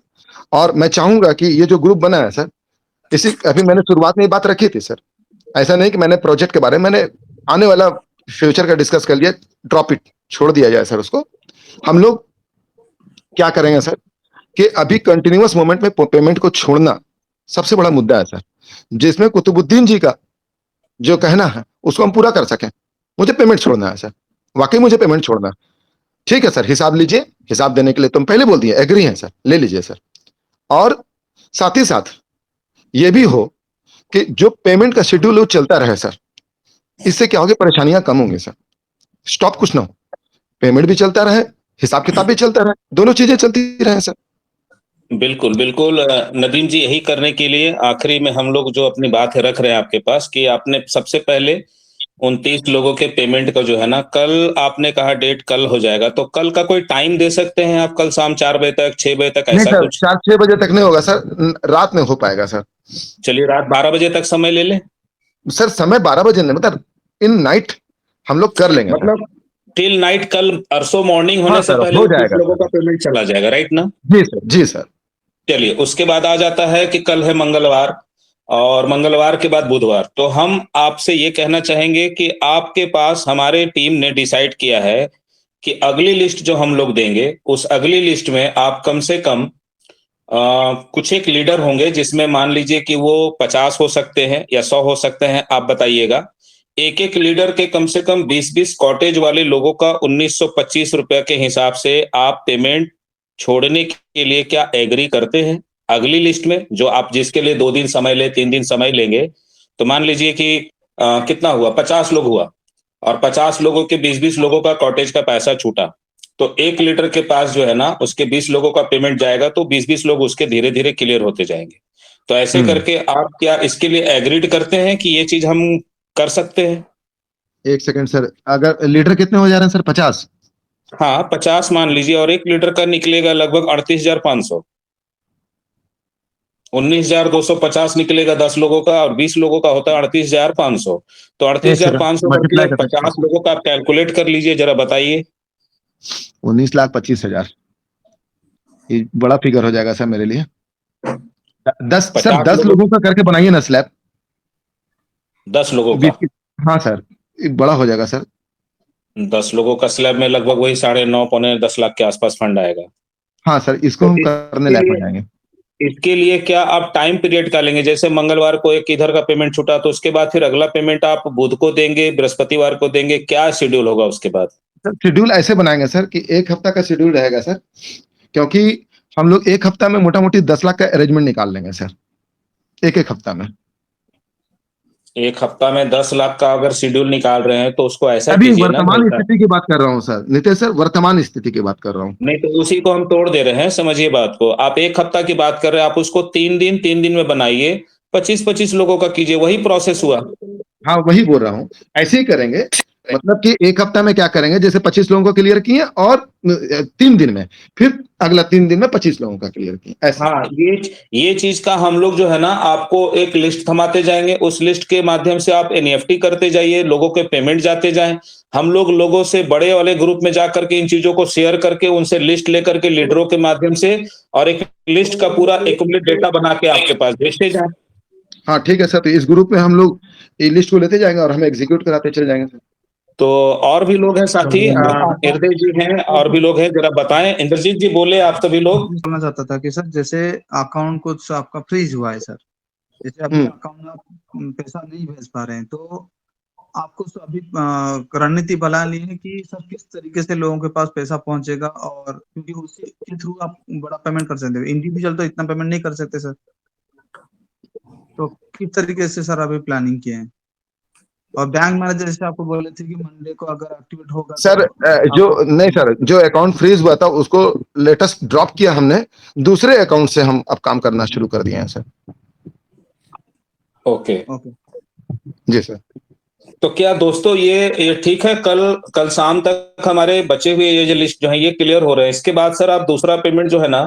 और मैं चाहूंगा कि ये जो ग्रुप बना है सर, अभी मैंने शुरुआत में ये बात रखी थी सर, ऐसा नहीं कि मैंने प्रोजेक्ट के बारे में, मैंने आने वाला फ्यूचर का डिस्कस कर लिया, ड्रॉप इट, छोड़ दिया जाए सर उसको। हम लोग क्या करेंगे सर कि अभी कंटिन्यूअस मोमेंट में पेमेंट को छोड़ना सबसे बड़ा मुद्दा है सर, जिसमें कुतुबुद्दीन जी का जो कहना है उसको हम पूरा कर सकें। मुझे पेमेंट छोड़ना है सर, वाकई मुझे पेमेंट छोड़ना है। ठीक है सर, हिसाब लीजिए, हिसाब देने के लिए तुम पहले बोल दिए, एग्री हैं सर, ले लीजिए सर। और साथ ही साथ ये भी हो कि जो पेमेंट का शेड्यूल वो चलता रहे सर, इससे क्या होगी, परेशानियां कम होंगी सर। स्टॉप कुछ ना हो, पेमेंट भी चलता रहे, हिसाब किताब भी चलता रहे, दोनों चीजें चलती रहे सर। बिल्कुल बिल्कुल नदीम जी, यही करने के लिए आखिरी में हम लोग जो अपनी बात है रख रहे हैं आपके पास कि आपने सबसे पहले 29 लोगों के पेमेंट का जो है ना, कल आपने कहा डेट कल हो जाएगा, तो कल का कोई टाइम दे सकते हैं आप? कल शाम 4 बजे तक, 6 बजे तक, नहीं ऐसा सर, कुछ? 4-6 बजे तक नहीं होगा सर, रात में हो पाएगा सर। चलिए रात 12 बजे तक समय ले लें सर। समय 12 बजे नहीं, मतलब इन नाइट हम लोग कर लेंगे, मतलब टिल नाइट, कल परसों मॉर्निंग होने हाँ से सर, पहले हो 30 जाएगा लोगों सर। का पेमेंट चला जाएगा, राइट ना? जी सर, जी सर। चलिए, उसके बाद आ जाता है कि कल है मंगलवार, और मंगलवार के बाद बुधवार। तो हम आपसे ये कहना चाहेंगे कि आपके पास, हमारे टीम ने डिसाइड किया है कि अगली लिस्ट जो हम लोग देंगे, उस अगली लिस्ट में आप कम से कम कुछ एक लीडर होंगे, जिसमें मान लीजिए कि वो 50 हो सकते हैं या 100 हो सकते हैं, आप बताइएगा। एक एक लीडर के कम से कम 20-20 कॉटेज वाले लोगों का 1925 रुपए के हिसाब से आप पेमेंट छोड़ने के लिए क्या एग्री करते हैं अगली लिस्ट में? जो आप जिसके लिए 2 दिन समय ले, 3 दिन समय लेंगे, तो मान लीजिए कि कितना हुआ, 50 लोग हुआ, और 50 लोगों के 20-20 लोगों का कॉटेज का पैसा छूटा, तो एक लीडर के पास जो है ना, उसके 20 लोगों का पेमेंट जाएगा, तो 20-20 लोग उसके धीरे धीरे क्लियर होते जाएंगे। तो ऐसे करके आप क्या इसके लिए एग्रीड करते हैं कि ये चीज हम कर सकते हैं? एक सेकंड सर, अगर लीडर कितने हो जा रहे हैं सर? 50? हाँ 50 मान लीजिए, और एक लीटर का निकलेगा लगभग 38,500। 19,250 निकलेगा 10 लोगों का, और 20 लोगों का होता है 38,500। तो 38,500 मल्टीप्लाई 50 लोगों का आप कैलकुलेट कर लीजिए, जरा बताइए। 19,25,000, ये बड़ा फिगर हो जाएगा सर मेरे लिए। 10 लोगों का करके बनाइए ना स्लैब। 10 लोगों का? हाँ सर, बड़ा हो जाएगा सर। 10 लोगों का स्लैब में लगभग वही 9.5 पौने 10 लाख के आसपास फंड आएगा। हाँ सर, इसको तो हम करने लायक हो जाएंगे। इसके लिए क्या आप टाइम पीरियड का लेंगे? जैसे मंगलवार को एक इधर का पेमेंट छूटा, तो उसके बाद फिर अगला पेमेंट आप बुध को देंगे, बृहस्पतिवार को देंगे, क्या शेड्यूल होगा उसके बाद? सर शेड्यूल ऐसे बनाएंगे सर कि 1 हफ्ता का शेड्यूल रहेगा सर, क्योंकि हम लोग 1 हफ्ता में मोटा मोटी 10 लाख का अरेंजमेंट निकाल लेंगे सर, एक हफ्ता में। 1 हफ्ता में 10 लाख का अगर शेड्यूल निकाल रहे हैं, तो उसको ऐसा अभी कीजिए ना, वर्तमान स्थिति की बात कर रहा हूँ सर नितेश सर, वर्तमान स्थिति की बात कर रहा हूँ। नहीं तो उसी को हम तोड़ दे रहे हैं, समझिए बात को। आप 1 हफ्ता की बात कर रहे हैं, आप उसको 3 दिन में बनाइए, 25-25 लोगों का कीजिए, वही प्रोसेस हुआ। हाँ वही बोल रहा हूँ, ऐसे ही करेंगे। मतलब कि 1 हफ्ता में क्या करेंगे, जैसे 25 लोगों को क्लियर किए, और 3 दिन में फिर अगला 3 दिन में 25 लोगों का क्लियर किए, ऐसा। हाँ, ये चीज का हम लोग जो है ना, आपको एक लिस्ट थमाते जाएंगे, उस लिस्ट के माध्यम से आप एनईएफटी करते जाइए, लोगों के पेमेंट जाते जाएं। हम लोग लोगों से बड़े वाले ग्रुप में जाकर के इन चीजों को शेयर करके, उनसे लिस्ट लेकर के लीडरों के माध्यम से, और एक लिस्ट का पूरा एक्यूमुलेट डेटा बना के आपके पास भेजते जाएं। हाँ ठीक है सर, तो इस ग्रुप में हम लोग ये लिस्ट को लेते जाएंगे और हम एग्जीक्यूट कराते चले जाएंगे सर। तो और भी लोग हैं साथी, हृदय जी हैं, और भी लोग हैं, जरा बताएं। इंद्रजीत जी बोले, आप सभी लोग। बोलना चाहता था कि सर जैसे अकाउंट कुछ आपका फ्रीज हुआ है सर, जैसे आपके अकाउंट में आप पैसा नहीं भेज पा रहे हैं, तो आपको अभी रणनीति बना ली है कि सर किस तरीके से लोगों के पास पैसा पहुंचेगा, और क्योंकि उसके थ्रू आप बड़ा पेमेंट कर सकते हो, इंडिविजुअल तो इतना पेमेंट नहीं कर सकते सर। तो किस तरीके से सर अभी प्लानिंग किए हैं? और बैंक मैनेजर जैसे आपको बोले थे कि मंडे को अगर एक्टिवेट होगा सर जो नहीं सर, जो अकाउंट फ्रीज हुआ था उसको लेटेस्ट ड्रॉप किया हमने, दूसरे अकाउंट से हम अब काम करना शुरू कर दिए हैं सर। ओके ओके जी सर। तो क्या दोस्तों ये ठीक है, कल शाम तक हमारे बचे हुए ये जो लिस्ट जो है ये क्लियर हो रहे हैं। इसके बाद सर आप दूसरा पेमेंट जो है ना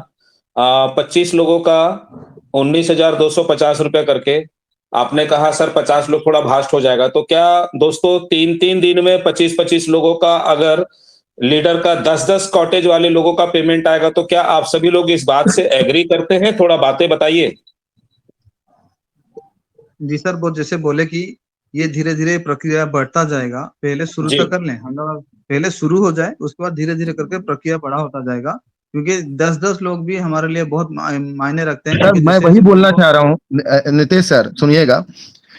25 लोगों का 19,250 रुपया करके, आपने कहा सर 50 लोग थोड़ा भास्ट हो जाएगा, तो क्या दोस्तों 3-3 दिन में 25-25 लोगों का अगर लीडर का 10-10 कॉटेज वाले लोगों का पेमेंट आएगा तो क्या आप सभी लोग इस बात से एग्री करते हैं? थोड़ा बातें बताइए। जी सर, वो जैसे बोले कि ये धीरे धीरे प्रक्रिया बढ़ता जाएगा, पहले शुरू जी। तो कर लें हम लोग, पहले शुरू हो जाए, उसके बाद धीरे धीरे करके प्रक्रिया बड़ा होता जाएगा, क्योंकि 10-10 लोग भी हमारे लिए बहुत मायने रखते हैं। सर क्योंकि मैं जैसे वही बोलना चाह रहा हूँ नितेश सर, सुनिएगा,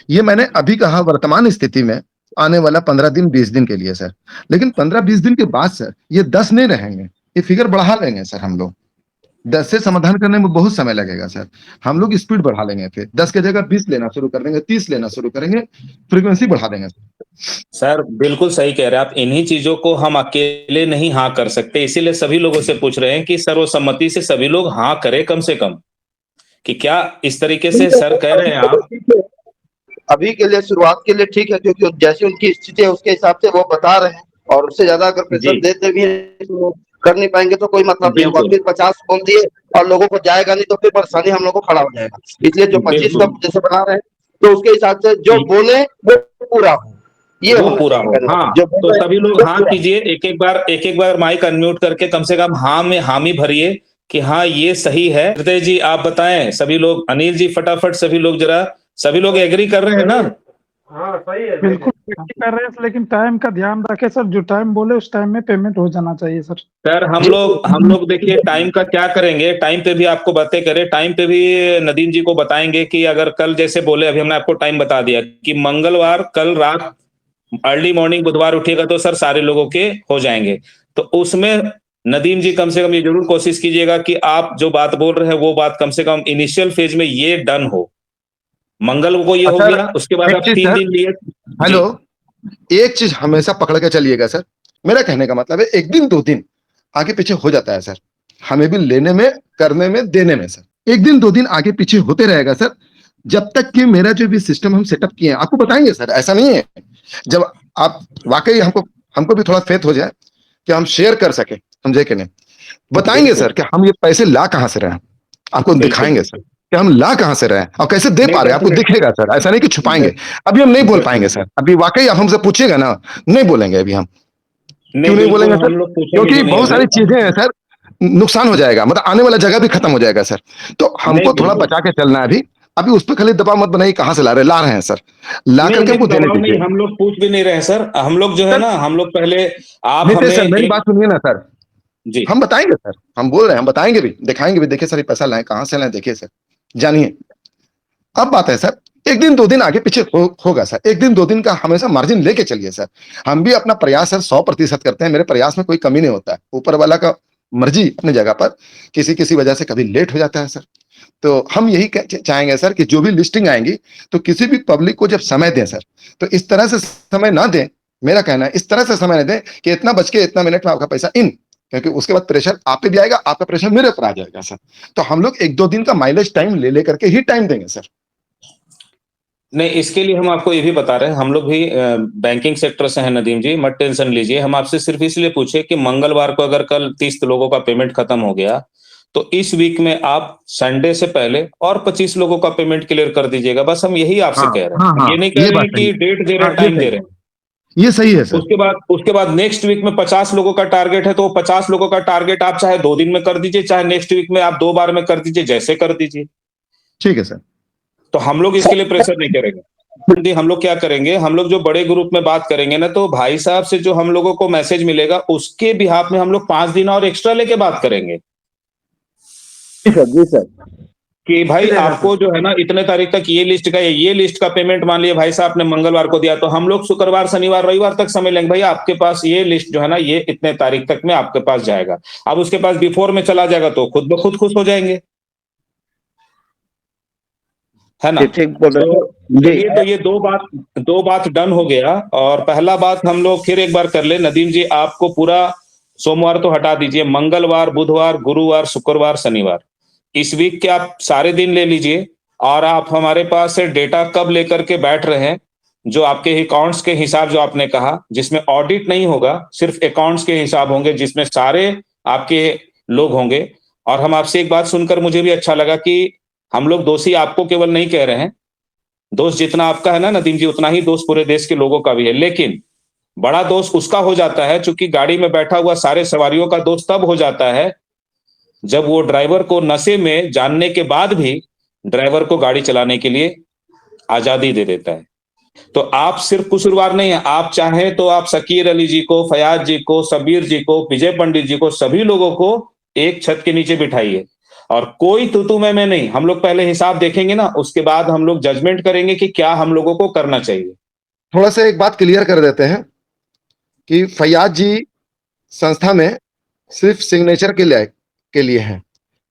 ये मैंने अभी कहा वर्तमान स्थिति में आने वाला 15 दिन 20 दिन के लिए सर, लेकिन 15-20 दिन के बाद सर ये 10 नहीं रहेंगे, ये फिगर बढ़ा लेंगे सर। हम लोग 10 से समाधान करने में बहुत समय लगेगा सर, हम लोग स्पीड बढ़ा लेंगे, फिर 10 की जगह 20 लेना शुरू कर देंगे, 30 लेना शुरू करेंगे, फ्रीक्वेंसी बढ़ा देंगे सर बिल्कुल सही कह रहे हैं आप। इन्हीं चीजों को हम अकेले नहीं हाँ कर सकते, इसीलिए सभी लोगों से पूछ रहे हैं कि सर्वसम्मति से सभी लोग हाँ करें कम से कम, कि क्या इस तरीके से सर कह रहे हैं आप? अभी के लिए शुरुआत के लिए ठीक है, क्योंकि जैसी उनकी स्थिति है उसके हिसाब से वो बता रहे हैं, और उससे ज्यादा अगर प्रेशर देते भी हैं तो कर नहीं पाएंगे तो कोई मतलब नहीं होगा। बिल्कुल। फिर 50 बोल दिए और लोगों को जाएगा नहीं तो फिर परेशानी हम लोग को खड़ा हो जाएगा। इसलिए जो 25 का जैसे बना रहे हैं तो उसके हिसाब से जो बोले वो पूरा हो, ये वो पूरा हो। हाँ, तो सभी लोग हाँ कीजिए, एक एक बार माइक अनम्यूट करके कम से कम हाँ में हामी भरिए कि हाँ ये सही है। हृदय जी आप बताएं, सभी लोग, अनिल जी फटाफट, सभी लोग जरा, सभी लोग एग्री कर रहे हैं ना? हाँ सही है, बिल्कुल एग्री कर रहे हैं, लेकिन टाइम का ध्यान रखें सर, जो टाइम बोले उस टाइम में पेमेंट हो जाना चाहिए सर। सर हम लोग देखिए टाइम का क्या करेंगे, टाइम पे भी आपको बातें करें, टाइम पे भी नदीम जी को बताएंगे कि अगर कल जैसे बोले, अभी हमने आपको टाइम बता दिया कि मंगलवार कल रात अर्ली मॉर्निंग बुधवार उठेगा तो सर सारे लोगों के हो जाएंगे। तो उसमें नदीम जी कम से कम ये जरूर कोशिश कीजिएगा कि आप जो बात बोल रहे हैं वो बात कम से कम इनिशियल फेज में ये डन हो। मंगल को ये हो गया, उसके बाद आप 3 दिन लिए। हेलो, एक चीज हमेशा पकड़ के चलिएगा सर, मेरा कहने का मतलब है 1 दिन 2 दिन आगे पीछे हो जाता है सर, हमें भी लेने में, करने में, देने में सर 1 दिन 2 दिन आगे पीछे होते रहेगा सर, जब तक कि मेरा जो भी सिस्टम हम सेटअप किए हैं आपको बताएंगे सर। ऐसा नहीं है, जब आप वाकई हमको भी थोड़ा फेथ हो जाए कि हम शेयर कर सके, समझे कि नहीं, बताएंगे सर कि हम ये पैसे ला कहां से रहे हैं, आपको दिखाएंगे सर कि हम ला कहां से रहे और कैसे दे पा रहे हैं, आपको दिखेगा सर। ऐसा नहीं कि छुपाएंगे, अभी हम नहीं बोल पाएंगे सर, अभी वाकई आप हमसे पूछिएगा ना, नहीं बोलेंगे अभी हम। क्यों नहीं बोलेंगे सर? क्योंकि बहुत सारी चीजें हैं सर, नुकसान हो जाएगा, मतलब आने वाला जगह भी खत्म हो जाएगा सर, तो हमको थोड़ा बचा के चलना है अभी उस पर खाली दबाव मत बनाइए, कहां से ला रहे हैं सर, ला करके हमको देने दीजिए। हम लोग पूछ भी नहीं रहे सर, हम लोग जो है ना, हम लोग पहले आप हमें सर मेरी बात सुनिए ना सर जी, हम बताएंगे सर, हम बोल रहे हैं, हम बताएंगे भी, दिखाएंगे भी, देखिए सर ये पैसा लाए कहां से लाए, देखिए सर, जानिए। अब बात है सर 1 दिन 2 दिन आगे पीछे होगा सर, 1 दिन 2 दिन का हमेशा मार्जिन लेके चलिए सर। हम भी अपना प्रयास सर 100% करते हैं, मेरे प्रयास में कोई कमी नहीं होता है, ऊपर वाला का मर्जी अपनी जगह पर, किसी वजह से कभी लेट हो जाता है सर। तो हम यही चाहेंगे सर कि जो भी लिस्टिंग आएंगी तो किसी भी पब्लिक को जब समय दें सर, तो इस तरह से समय ना दें, मेरा कहना है इस तरह से समय ना दें कि इतना बच के इतना मिनट में आपका पैसा इन, क्योंकि उसके बाद प्रेशर आप पे भी आएगा, आपका प्रेशर मेरे पर आ जाएगा सर। तो हम लोग 1-2 दिन का माइलेज टाइम ले करके ही टाइम देंगे सर। नहीं, इसके लिए हम आपको ये भी बता रहे हैं, हम लोग भी बैंकिंग सेक्टर से हैं नदीम जी, मत टेंशन लीजिए। हम आपसे सिर्फ इसलिए पूछे कि मंगलवार को अगर कल 30 लोगों का पेमेंट खत्म हो गया तो इस वीक में आप संडे से पहले और 25 लोगों का पेमेंट क्लियर कर दीजिएगा, बस हम यही आपसे कह रहे हैं। ये नहीं कह रहे हैं कि डेट दे रहे हैं, टाइम दे रहे हैं, ये सही है सर। उसके बाद नेक्स्ट वीक में 50 लोगों का टारगेट है, तो 50 लोगों का टारगेट आप चाहे 2 दिन में कर दीजिए, चाहे नेक्स्ट वीक में आप 2 बार में कर दीजिए, जैसे कर दीजिए। ठीक है सर, तो हम लोग इसके लिए प्रेशर नहीं करेंगे। हम लोग क्या करेंगे, हम लोग जो बड़े ग्रुप में बात करेंगे ना, तो भाई साहब से जो हम लोगों को मैसेज मिलेगा उसके बिहाफ में हम लोग 5 दिन और एक्स्ट्रा लेके बात करेंगे। जी सर, जी सर। कि भाई कितने देगा आपको सर? जो है ना इतने तारीख तक ये लिस्ट का पेमेंट मान लिया भाई साहब ने मंगलवार को दिया, तो हम लोग शुक्रवार शनिवार रविवार तक समय लेंगे, भाई आपके पास ये लिस्ट जो है ना ये इतने तारीख तक में आपके पास जाएगा। अब उसके पास बिफोर में चला जाएगा तो खुद ब खुद खुश हो जाएंगे, है ना। ठीक बोल रहे तो हो जी। चलिए, तो ये दो बात डन हो गया। और पहला बात हम लोग फिर एक बार कर ले। नदीम जी, आपको पूरा सोमवार तो हटा दीजिए, मंगलवार, बुधवार, गुरुवार, शुक्रवार, शनिवार, इस वीक के आप सारे दिन ले लीजिए। और आप हमारे पास से डेटा कब लेकर के बैठ रहे हैं, जो आपके अकाउंट्स के हिसाब जो आपने कहा, जिसमें ऑडिट नहीं होगा, सिर्फ अकाउंट्स के हिसाब होंगे, जिसमें सारे आपके लोग होंगे। और हम आपसे एक बात सुनकर मुझे भी अच्छा लगा कि हम लोग दोषी आपको केवल नहीं कह रहे हैं, दोष जितना आपका है ना नदीम जी, उतना ही दोष पूरे देश के लोगों का भी है। लेकिन बड़ा दोष उसका हो जाता है, चूंकि गाड़ी में बैठा हुआ सारे सवारियों का दोष तब हो जाता है जब वो ड्राइवर को नशे में जानने के बाद भी ड्राइवर को गाड़ी चलाने के लिए आजादी दे देता है। तो आप सिर्फ कसूरवार नहीं है, आप चाहें तो आप शकीर अली जी को, फयाज जी को, सबीर जी को, विजय पंडित जी को, सभी लोगों को एक छत के नीचे बिठाइए और कोई तुतु में नहीं। हम लोग पहले हिसाब देखेंगे ना, उसके बाद हम लोग जजमेंट करेंगे कि क्या हम लोगों को करना चाहिए। थोड़ा सा एक बात क्लियर कर देते हैं कि फैयाज जी संस्था में सिर्फ सिग्नेचर के लिए हैं,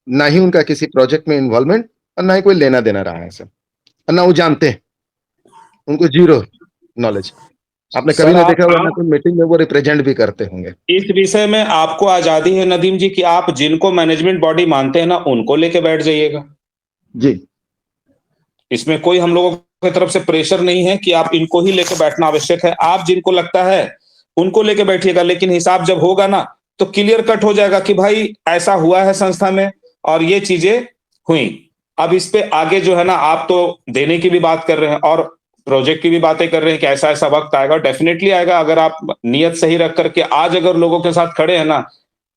ना ही उनका किसी प्रोजेक्ट में इन्वॉल्वमेंट और ना ही कोई लेना देना रहा है सर, और ना वो जानते हैं, उनको जीरो नॉलेज। आपने कभी ना देखा होगा, ना कोई मीटिंग में वो रिप्रेजेंट भी करते होंगे। इस विषय में आपको आजादी है नदीम जी कि आप जिनको मैनेजमेंट बॉडी मानते हैं ना, उनको लेके बैठ जाइएगा जी। इसमें कोई हम लोगों की तरफ से प्रेशर नहीं है कि आप इनको ही लेके बैठना आवश्यक है। आप जिनको लगता है उनको लेके बैठिएगा, लेकिन हिसाब जब होगा ना तो क्लियर कट हो जाएगा कि भाई ऐसा हुआ है संस्था में और ये चीजें हुई। अब इस पे आगे जो है ना, आप तो देने की भी बात कर रहे हैं और प्रोजेक्ट की भी बातें कर रहे हैं कि ऐसा ऐसा वक्त आएगा, डेफिनेटली आएगा। अगर आप नियत सही रख करके आज अगर लोगों के साथ खड़े हैं ना,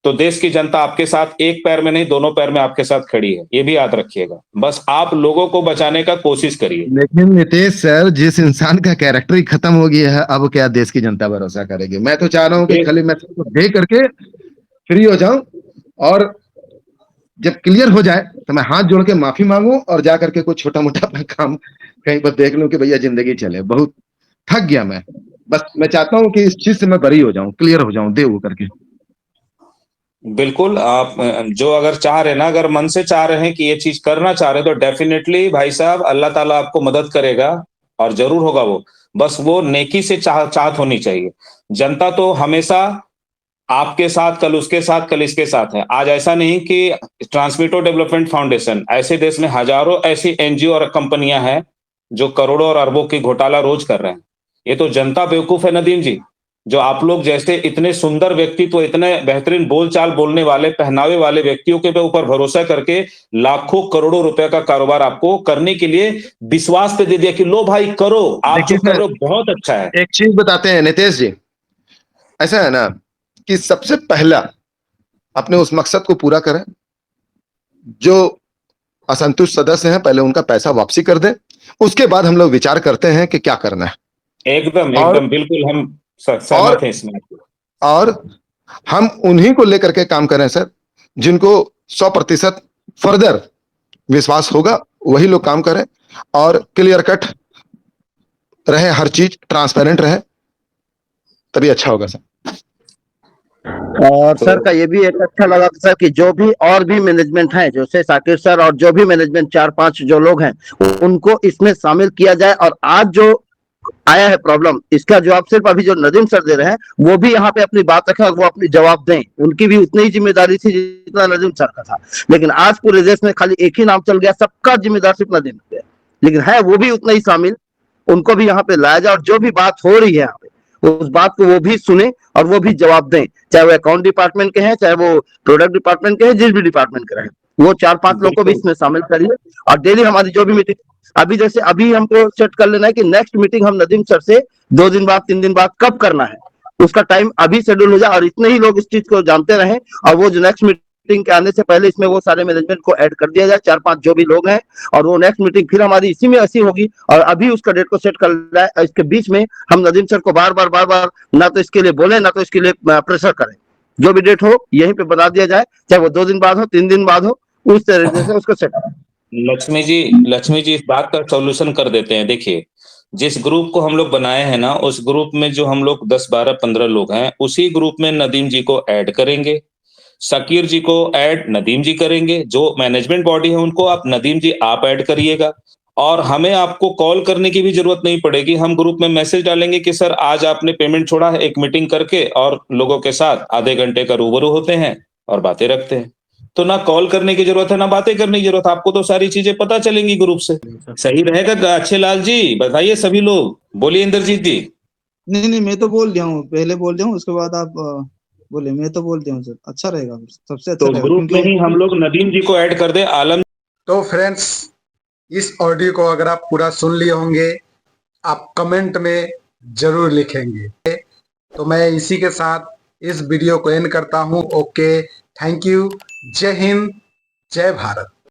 तो देश की जनता आपके साथ एक पैर में नहीं, दोनों पैर में आपके साथ खड़ी है, ये भी याद रखिएगा। बस आप लोगों को बचाने का कोशिश करिए। लेकिन नीतीश सर, जिस इंसान का कैरेक्टर ही खत्म हो गया है, अब क्या देश की जनता भरोसा करेगी? मैं तो चाह रहा हूँ कि खाली मैं सबको दे करके फ्री हो जाऊं, और जब क्लियर हो जाए तो मैं हाथ जोड़ के माफी मांगू और जा करके कोई छोटा मोटा अपना काम कहीं पर देख लूं कि भैया जिंदगी चले। बहुत थक गया मैं, बस मैं चाहता हूं कि इस चीज से मैं बरी हो जाऊं, क्लियर हो जाऊं, दे वो करके। बिल्कुल, आप जो अगर चाह रहे हैं ना, अगर मन से चाह रहे हैं कि ये चीज करना चाह रहे हैं, तो डेफिनेटली भाई साहब अल्लाह ताला आपको मदद करेगा और जरूर होगा वो। बस वो नेकी से चाहत होनी चाहिए। जनता तो हमेशा आपके साथ, कल उसके साथ, कल इसके साथ है। आज ऐसा नहीं कि ट्रांसमिटो डेवलपमेंट फाउंडेशन, ऐसे देश में हजारों ऐसी एनजीओ और कंपनियां हैं जो करोड़ों और अरबों की घोटाला रोज कर रहे हैं। ये तो जनता बेवकूफ है नदीम जी, जो आप लोग जैसे इतने सुंदर व्यक्तित्व, इतने बेहतरीन बोलचाल बोलने वाले, पहनावे वाले व्यक्तियों के ऊपर भरोसा करके लाखों करोड़ों रुपए का कारोबार आपको करने के लिए विश्वास पे दे दिया कि लो भाई करो, आप जो कर रहे हो बहुत अच्छा है। एक चीज बताते हैं नीतीश जी, ऐसा है ना कि सबसे पहला अपने उस मकसद को पूरा करें, जो असंतुष्ट सदस्य हैं पहले उनका पैसा वापसी कर दें, उसके बाद हम लोग विचार करते हैं कि क्या करना है। एकदम बिल्कुल हम सहमत हैं इसमें। और हम उन्हीं को लेकर के काम करें सर, जिनको 100% फर्दर विश्वास होगा, वही लोग काम करें और क्लियर कट रहे, हर चीज ट्रांसपेरेंट रहे, तभी अच्छा होगा सर। और सर का ये भी एक अच्छा लगा सर कि जो भी और भी मैनेजमेंट है, जैसे साकिर सर और जो भी मैनेजमेंट 4-5 जो लोग हैं, उनको इसमें शामिल किया जाए। और आज जो आया है प्रॉब्लम, इसका जवाब सिर्फ अभी जो नदीम सर दे रहे हैं, वो भी यहाँ पे अपनी बात रखें और वो अपनी जवाब दें। उनकी भी उतनी ही जिम्मेदारी थी जितना नदीम सर का था, लेकिन आज पूरे देश में खाली एक ही नाम चल गया, सबका जिम्मेदार सिर्फ नदीम है, लेकिन है वो भी उतना ही शामिल, उनको भी यहाँ पे लाया जाए और जो भी बात हो रही है यहाँ पे उस बात को वो भी सुने और वो भी जवाब दें, चाहे वो अकाउंट डिपार्टमेंट के हैं, चाहे वो प्रोडक्ट डिपार्टमेंट के हैं, जिस भी डिपार्टमेंट के रहे, वो 4-5 लोग को भी इसमें शामिल करिए। और डेली हमारी जो भी मीटिंग, अभी जैसे अभी हमको सेट कर लेना है कि नेक्स्ट मीटिंग हम नदीम सर से 2 दिन बाद 3 दिन बाद कब करना है, उसका टाइम अभी शेड्यूल हो जाए और इतने ही लोग इस चीज को जानते रहें। और वो जो नेक्स्ट मीटिंग के आने से पहले इसमें वो सारे मैनेजमेंट को ऐड कर दिया जाए, 4-5 जो भी लोग हैं, और वो नेक्स्ट मीटिंग फिर हमारी इसी में ऐसी होगी। और अभी उसका डेट को सेट कर रहा है, इसके बीच में हम नदीम सर को बार बार ना तो इसके लिए बोले ना तो इसके लिए प्रेशर करें। जो भी डेट हो यहीं पे बता दिया जाए, चाहे वो 2 दिन बाद हो, 3 दिन बाद हो, उस तरीके से उसको सेट करें। लक्ष्मी जी इस बात का सॉल्यूशन कर देते हैं। देखिए, जिस ग्रुप को हम लोग बनाए हैं ना, उस ग्रुप में जो हम लोग 10 12 15 लोग हैं, उसी ग्रुप में नदीम जी को ऐड करेंगे, शकीर जी को ऐड नदीम जी करेंगे, जो मैनेजमेंट बॉडी है उनको आप नदीम जी आप ऐड करिएगा, और हमें आपको कॉल करने की भी जरूरत नहीं पड़ेगी। हम ग्रुप में मैसेज डालेंगे कि सर आज आपने पेमेंट छोड़ा है, एक मीटिंग करके और लोगों के साथ आधे घंटे का रूबरू होते हैं और बातें रखते हैं। तो ना कॉल करने की जरूरत है, ना बातें करने की जरूरत है, आपको तो सारी चीजें पता चलेंगी ग्रुप से। सही रहेगा अच्छे लाल जी, बताइए सभी लोग, बोलिए इंद्रजीत जी। नहीं, मैं तो बोल दिया हूँ, पहले बोल दिया हूँ, उसके बाद आप बोले। मैं तो बोल दिया हूँ सर, अच्छा रहेगा, सबसे अच्छा तो रहेगा, ग्रुप क्योंकि में ही हम लोग नदीम जी को ऐड कर दे। आलम तो फ्रेंड्स, इस ऑडियो को अगर आप पूरा सुन लिए होंगे, आप कमेंट में जरूर लिखेंगे। तो मैं इसी के साथ इस वीडियो को एंड करता हूं। ओके, थैंक यू, जय हिंद, जय भारत।